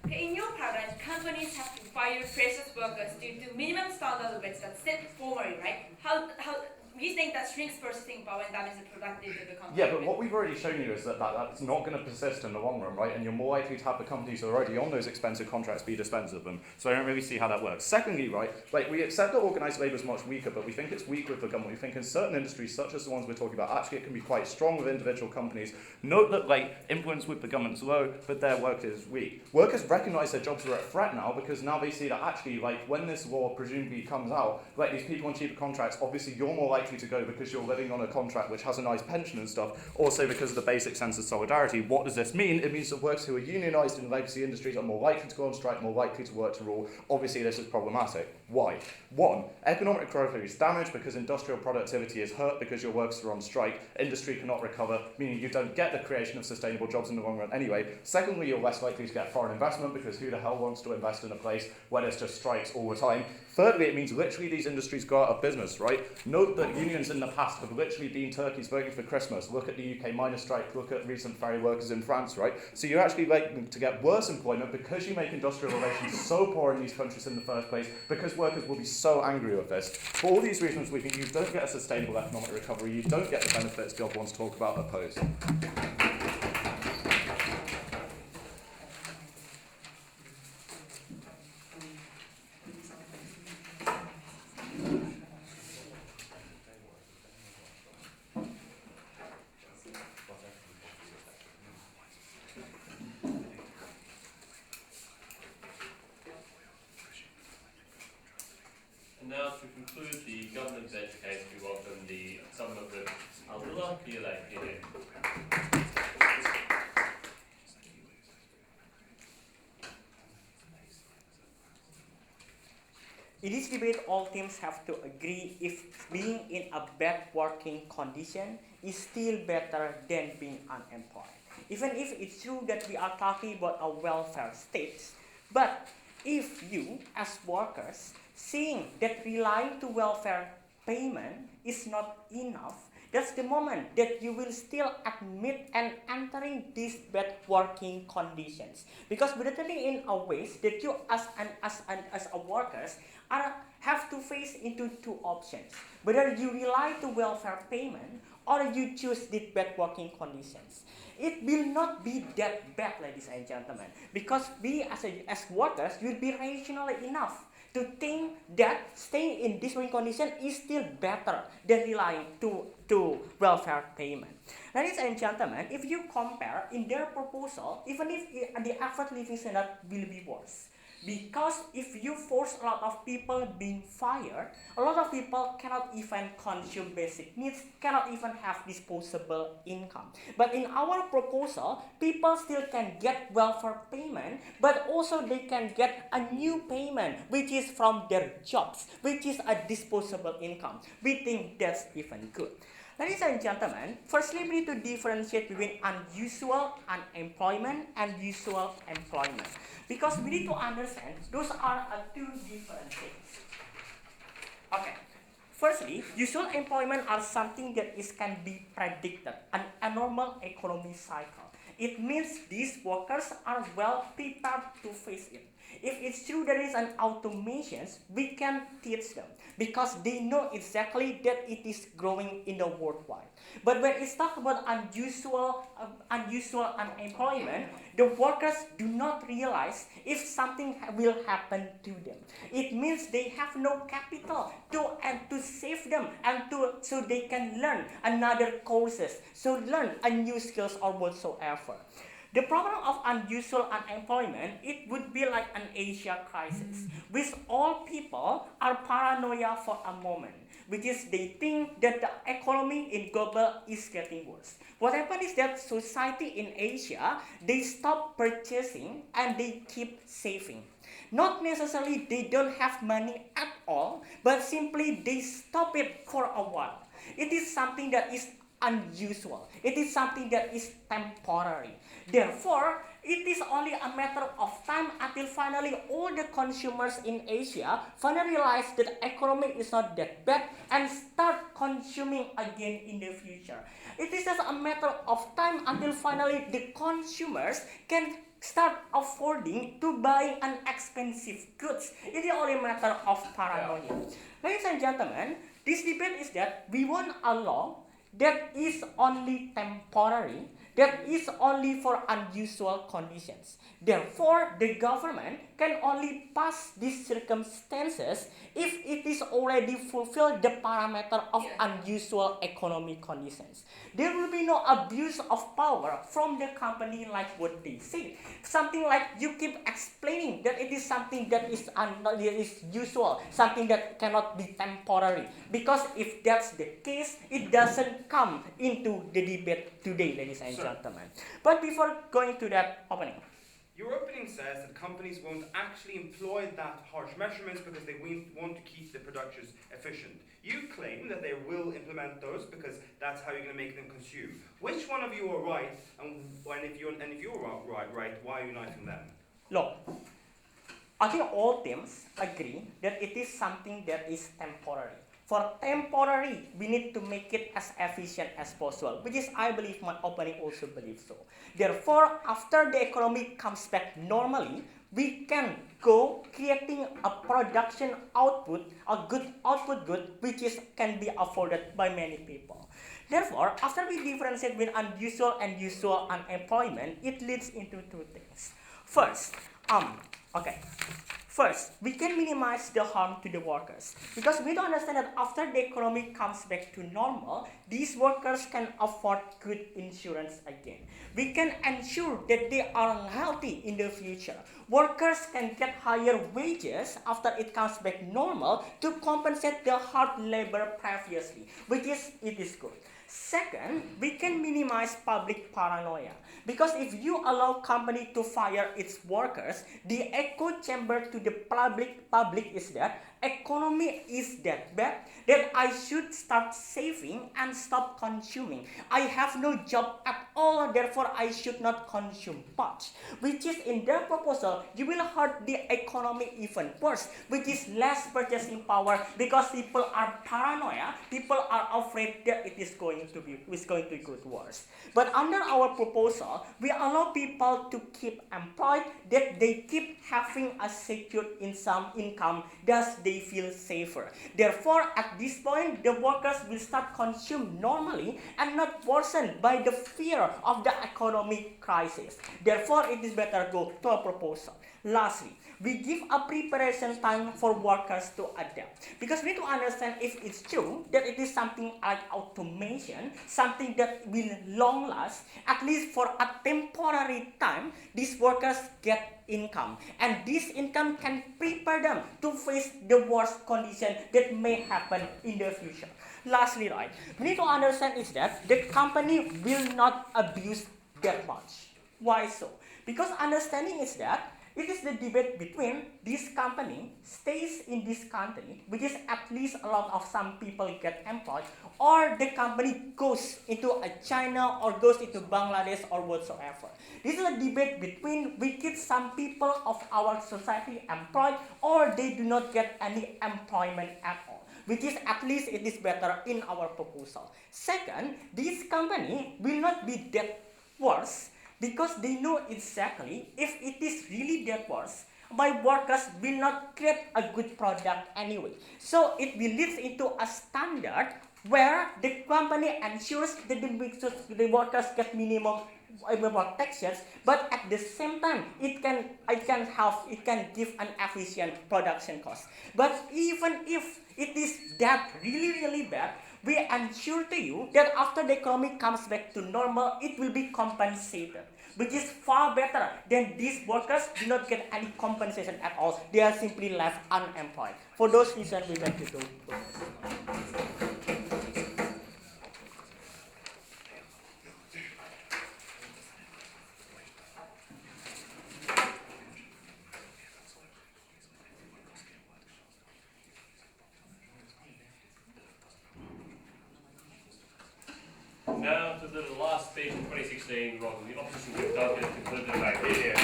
Okay, in your paradigm, companies have to fire freshest workers due to minimum standard rates that's set formally, right? How we think that shrinks purchasing power and damages the productivity of the company. Yeah, but what we've already shown you is that that's not going to persist in the long run, right? And you're more likely to have the companies who are already on those expensive contracts be dispensed of them. So I don't really see how that works. Secondly, right, like, we accept that organised labour is much weaker, but we think it's weak with the government. We think in certain industries, such as the ones we're talking about, actually it can be quite strong with individual companies. Note that, like, influence with the government's low, but their work is weak. Workers recognise their jobs are at threat now because now they see that actually, like, when this law presumably comes out, like, these people on cheaper contracts, obviously you're more likely likely to go because you're living on a contract which has a nice pension and stuff, also because of the basic sense of solidarity. What does this mean? It means that workers who are unionised in legacy industries are more likely to go on strike, more likely to work to rule. Obviously, this is problematic. Why? One, economic growth is damaged because industrial productivity is hurt because your workers are on strike. Industry cannot recover, meaning you don't get the creation of sustainable jobs in the long run anyway. Secondly, you're less likely to get foreign investment because who the hell wants to invest in a place where there's just strikes all the time? Thirdly, it means literally these industries go out of business, right? Note that unions in the past have literally been turkeys voting for Christmas. Look at the UK miners' strike, look at recent ferry workers in France, right? So you're actually likely to get worse employment because you make industrial relations so poor in these countries in the first place, because workers will be so angry with this. For all these reasons, we think you don't get a sustainable economic recovery, you don't get the benefits the other ones talk about oppose. And now to conclude the government's edge case, we welcome the government of Aldilda, Kohei. In this debate, all teams have to agree if being in a bad working condition is still better than being unemployed. Even if it's true that we are talking about a welfare state, but if you, as workers, seeing that relying to welfare payment is not enough, that's the moment that you will still admit and entering these bad working conditions. Because literally in a ways that you as a workers have to face into two options. Whether you rely to welfare payment or you choose the bad working conditions. It will not be that bad, ladies and gentlemen, because we as workers will be rational enough to think that staying in this working condition is still better than relying to welfare payment. Ladies and gentlemen, if you compare in their proposal, even if the average living standard will be worse. Because if you force a lot of people being fired, a lot of people cannot even consume basic needs, cannot even have disposable income. But in our proposal, people still can get welfare payment, but also they can get a new payment, which is from their jobs, which is a disposable income. We think that's even good. Ladies and gentlemen, firstly we need to differentiate between unusual unemployment and usual employment. Because we need to understand those are two different things. Okay. Firstly, usual employment are something that can be predicted, a normal economy cycle. It means these workers are well prepared to face it. If it's true there is an automation, we can teach them because they know exactly that it is growing in the worldwide. But when it's talk about unusual unemployment, the workers do not realize if something will happen to them. It means they have no capital to save them so they can learn another courses, so learn a new skills or whatsoever. The problem of unusual unemployment, it would be like an Asia crisis, which all people are paranoia for a moment, which is they think that the economy in global is getting worse. What happened is that society in Asia, they stop purchasing and they keep saving. Not necessarily they don't have money at all, but simply they stop it for a while. It is something that is unusual. It is something that is temporary. Therefore, it is only a matter of time until finally all the consumers in Asia finally realize that the economy is not that bad and start consuming again in the future. It is just a matter of time until finally the consumers can start affording to buy an expensive goods. It is only a matter of paranoia. Ladies and gentlemen, this debate is that we want a law that is only temporary, that is only for unusual conditions. Therefore, the government can only pass these circumstances if it is already fulfilled the parameter of unusual economic conditions. There will be no abuse of power from the company like what they say. Something like you keep explaining that it is something that is usual, something that cannot be temporary. Because if that's the case, it doesn't come into the debate today, ladies and gentlemen. But before going to that opening, your opening says that companies won't actually employ that harsh measurements because they want to keep the productions efficient. You claim that they will implement those because that's how you're going to make them consume. Which one of you are right, and if you're right, why are you uniting them? look, I think all teams agree that it is something that is temporary. For temporary, we need to make it as efficient as possible, which is, I believe, my opening also believes so. Therefore, after the economy comes back normally, we can go creating a production output, a good output good, which can be afforded by many people. Therefore, after we differentiate between unusual and usual unemployment, it leads into two things. First, we can minimize the harm to the workers because we don't understand that after the economy comes back to normal, these workers can afford good insurance again. We can ensure that they are healthy in the future. Workers can get higher wages after it comes back normal to compensate the hard labor previously, it is good. Second, we can minimize public paranoia. Because if you allow company to fire its workers, the echo chamber to the public is that economy is that bad that I should start saving and stop consuming. I have no job at all, therefore I should not consume much. Which is in their proposal, you will hurt the economy even worse, which is less purchasing power because people are paranoia, people are afraid that it is going to get worse. But under our proposal, we allow people to keep employed, that they keep having a secure income, thus they feel safer. Therefore, at this point, the workers will start consume normally and not worsened by the fear of the economic crisis. Therefore, it is better go to a proposal. Lastly, we give a preparation time for workers to adapt. Because we need to understand if it's true that it is something like automation, something that will long last, at least for a temporary time, these workers get income. And this income can prepare them to face the worst condition that may happen in the future. Lastly, we need to understand is that the company will not abuse that much. Why so? Because understanding is that it is the debate between this company stays in this country, which is at least a lot of some people get employed, or the company goes into China or goes into Bangladesh or whatsoever. This is a debate between we keep some people of our society employed or they do not get any employment at all. Which is at least it is better in our proposal. Second, this company will not be that worse because they know exactly if it is really that worse, my workers will not create a good product anyway. So it will lead into a standard where the company ensures that the workers get minimum protections, but at the same time it can give an efficient production cost. But even if it is that really bad, we ensure to you that after the economy comes back to normal, it will be compensated, which is far better than these workers do not get any compensation at all. They are simply left unemployed. For those reasons, we make it do. Now to the last speech in 2016, welcome the opposition with Duncan to conclude the debate. Here.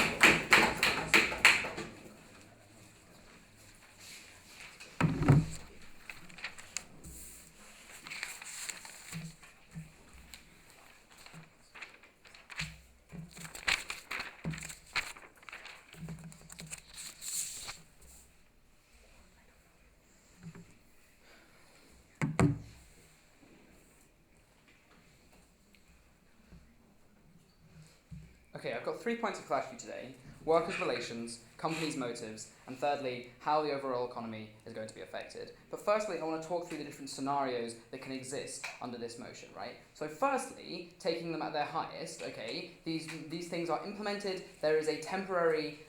Okay, I've got 3 points of clash for you today. Workers' relations, companies' motives, and thirdly, how the overall economy is going to be affected. But firstly, I want to talk through the different scenarios that can exist under this motion, right? So firstly, taking them at their highest, okay, these things are implemented, there is a temporary,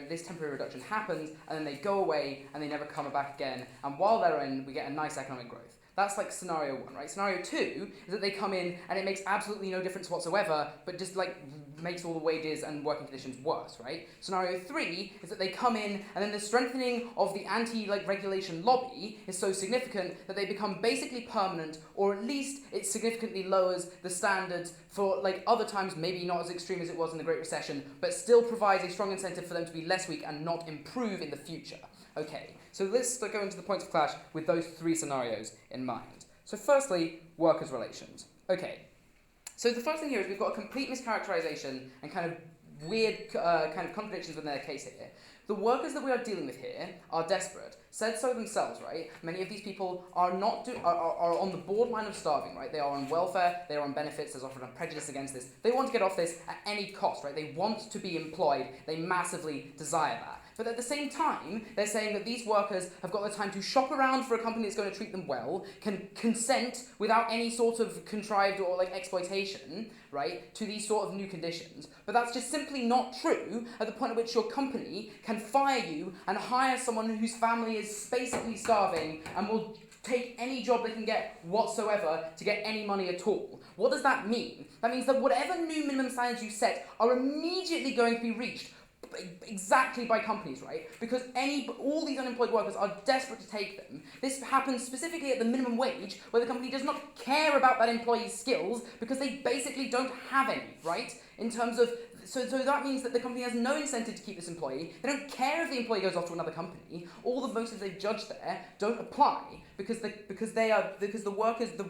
this temporary reduction happens, and then they go away, and they never come back again, and while they're in, we get a nice economic growth. That's like scenario 1, right? Scenario 2 is that they come in and it makes absolutely no difference whatsoever, but just like makes all the wages and working conditions worse, right? Scenario 3 is that they come in and then the strengthening of the anti-regulation lobby is so significant that they become basically permanent, or at least it significantly lowers the standards for like other times, maybe not as extreme as it was in the Great Recession, but still provides a strong incentive for them to be less weak and not improve in the future. Okay, so let's go into the points of clash with those 3 scenarios in mind. So firstly, workers' relations. Okay, so the first thing here is we've got a complete mischaracterization and kind of weird kind of contradictions within their case here. The workers that we are dealing with here are desperate. Said so themselves, right? Many of these people are are on the borderline of starving, right? They are on welfare, they are on benefits, there's often a prejudice against this. They want to get off this at any cost, right? They want to be employed, they massively desire that. But at the same time, they're saying that these workers have got the time to shop around for a company that's going to treat them well, can consent without any sort of contrived or like exploitation, right, to these sort of new conditions. But that's just simply not true at the point at which your company can fire you and hire someone whose family is basically starving and will take any job they can get whatsoever to get any money at all. What does that mean? That means that whatever new minimum standards you set are immediately going to be reached exactly by companies, right? Because all these unemployed workers are desperate to take them. This happens specifically at the minimum wage, where the company does not care about that employee's skills because they basically don't have any, right? In terms of, so that means that the company has no incentive to keep this employee. They don't care if the employee goes off to another company. All the motives they've judged there don't apply because the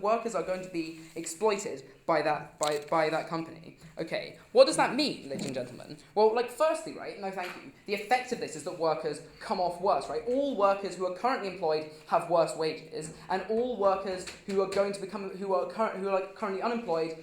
workers are going to be exploited by that company. Okay, what does that mean, ladies and gentlemen? Well, like firstly, right? No, thank you. The effect of this is that workers come off worse, right? All workers who are currently employed have worse wages, and all workers who are going to become who are currently unemployed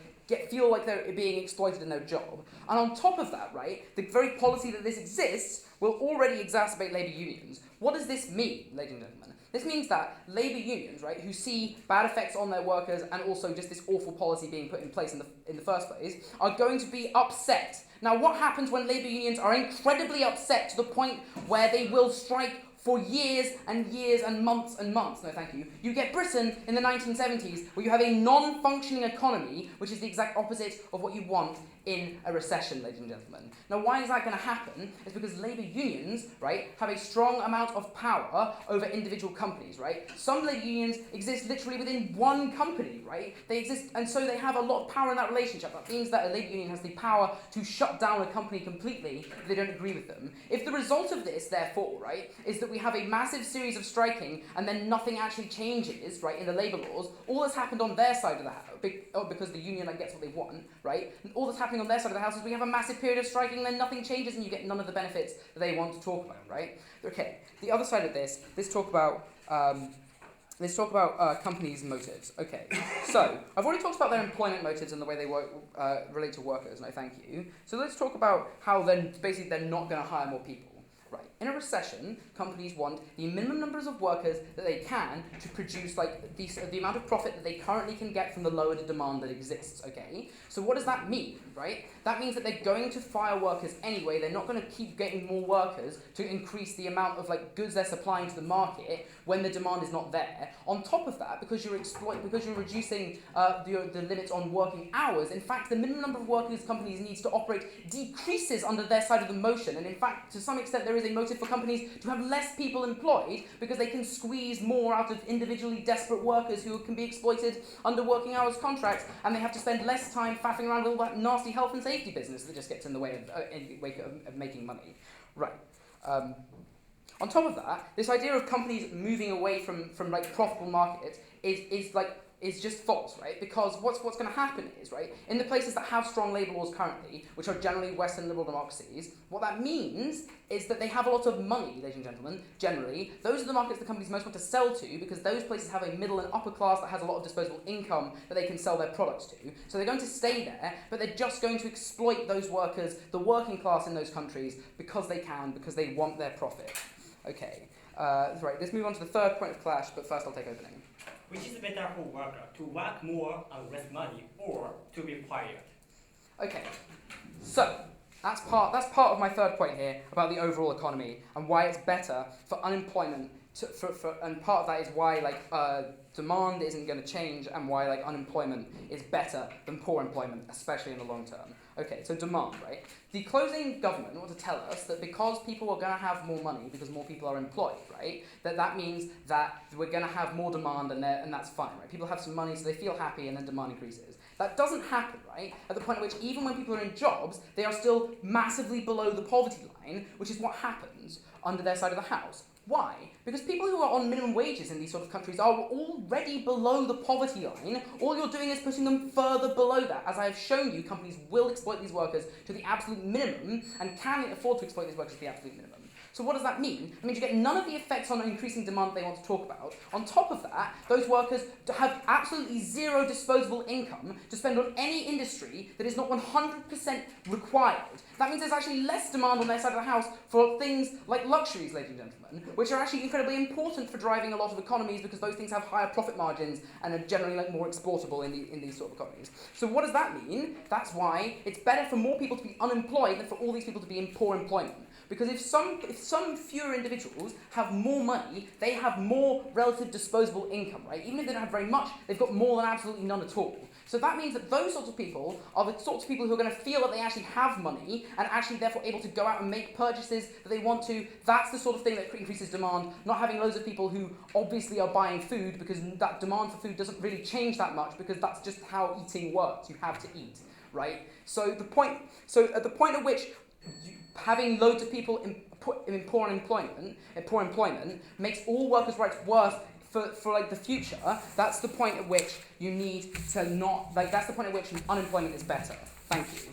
feel like they're being exploited in their job. And on top of that, right, the very policy that this exists will already exacerbate labour unions. What does this mean, ladies and gentlemen? This means that labour unions, right, who see bad effects on their workers and also just this awful policy being put in place in the first place, are going to be upset. Now, what happens when labour unions are incredibly upset to the point where they will strike for years and years and months and months? No, thank you. You get Britain in the 1970s, where you have a non-functioning economy, which is the exact opposite of what you want in a recession, ladies and gentlemen. Now, why is that going to happen? It's because labour unions, right, have a strong amount of power over individual companies, right? Some labour unions exist literally within one company, right? They exist, and so they have a lot of power in that relationship. That means that a labour union has the power to shut down a company completely if they don't agree with them. If the result of this, therefore, right, is that we have a massive series of striking and then nothing actually changes, right, in the labour laws, all that's happened on their side of the house, because the union gets what they want, right, all that's happening on their side of the house is we have a massive period of striking and then nothing changes and you get none of the benefits that they want to talk about, right? Okay, the other side of this, let's talk about companies' motives. Okay, so I've already talked about their employment motives and the way they relate to workers, no thank you. So let's talk about how then basically they're not going to hire more people. Right. In a recession, companies want the minimum numbers of workers that they can to produce like the amount of profit that they currently can get from the lowered demand that exists, okay? So what does that mean, right? That means that they're going to fire workers anyway. They're not going to keep getting more workers to increase the amount of like goods they're supplying to the market when the demand is not there. On top of that, because you're reducing the limits on working hours, in fact, the minimum number of workers companies needs to operate decreases under their side of the motion. And in fact, to some extent, there is a motive for companies to have less people employed because they can squeeze more out of individually desperate workers who can be exploited under working hours contracts, and they have to spend less time faffing around with all that nasty health and safety business that just gets in the way of making money. Right. On top of that, this idea of companies moving away from like profitable markets is is just false, right? Because what's going to happen is, right, in the places that have strong labour laws currently, which are generally Western liberal democracies, what that means is that they have a lot of money, ladies and gentlemen, generally. Those are the markets that companies most want to sell to because those places have a middle and upper class that has a lot of disposable income that they can sell their products to. So they're going to stay there, but they're just going to exploit those workers, the working class in those countries, because they can, because they want their profit. Okay, right, let's move on to the third point of clash, but first I'll take opening. Which is better for worker, to work more and less money, or to be fired? Okay, so that's part of my third point here about the overall economy and why it's better for unemployment. And part of that is why demand isn't going to change and why unemployment is better than poor employment, especially in the long term. Okay, so demand, right? The closing government want to tell us that because people are going to have more money, because more people are employed, right? That means that we're going to have more demand and that's fine, right? People have some money so they feel happy and then demand increases. That doesn't happen, right? At the point at which even when people are in jobs, they are still massively below the poverty line, which is what happens under their side of the house. Why? Because people who are on minimum wages in these sort of countries are already below the poverty line. All you're doing is putting them further below that. As I have shown you, companies will exploit these workers to the absolute minimum and can afford to exploit these workers to the absolute minimum. So what does that mean? It means you get none of the effects on increasing demand they want to talk about. On top of that, those workers have absolutely zero disposable income to spend on any industry that is not 100% required. That means there's actually less demand on their side of the house for things like luxuries, ladies and gentlemen, which are actually incredibly important for driving a lot of economies because those things have higher profit margins and are generally more exportable in these sort of economies. So what does that mean? That's why it's better for more people to be unemployed than for all these people to be in poor employment. Because if some fewer individuals have more money, they have more relative disposable income, right? Even if they don't have very much, they've got more than absolutely none at all. So that means that those sorts of people are the sorts of people who are going to feel that they actually have money and actually therefore able to go out and make purchases that they want to. That's the sort of thing that increases demand, not having loads of people who obviously are buying food because that demand for food doesn't really change that much because that's just how eating works. You have to eat, right? So at the point at which having loads of people in poor employment makes all workers' rights worse for the future. That's the point at which you need to not that's the point at which unemployment is better. Thank you.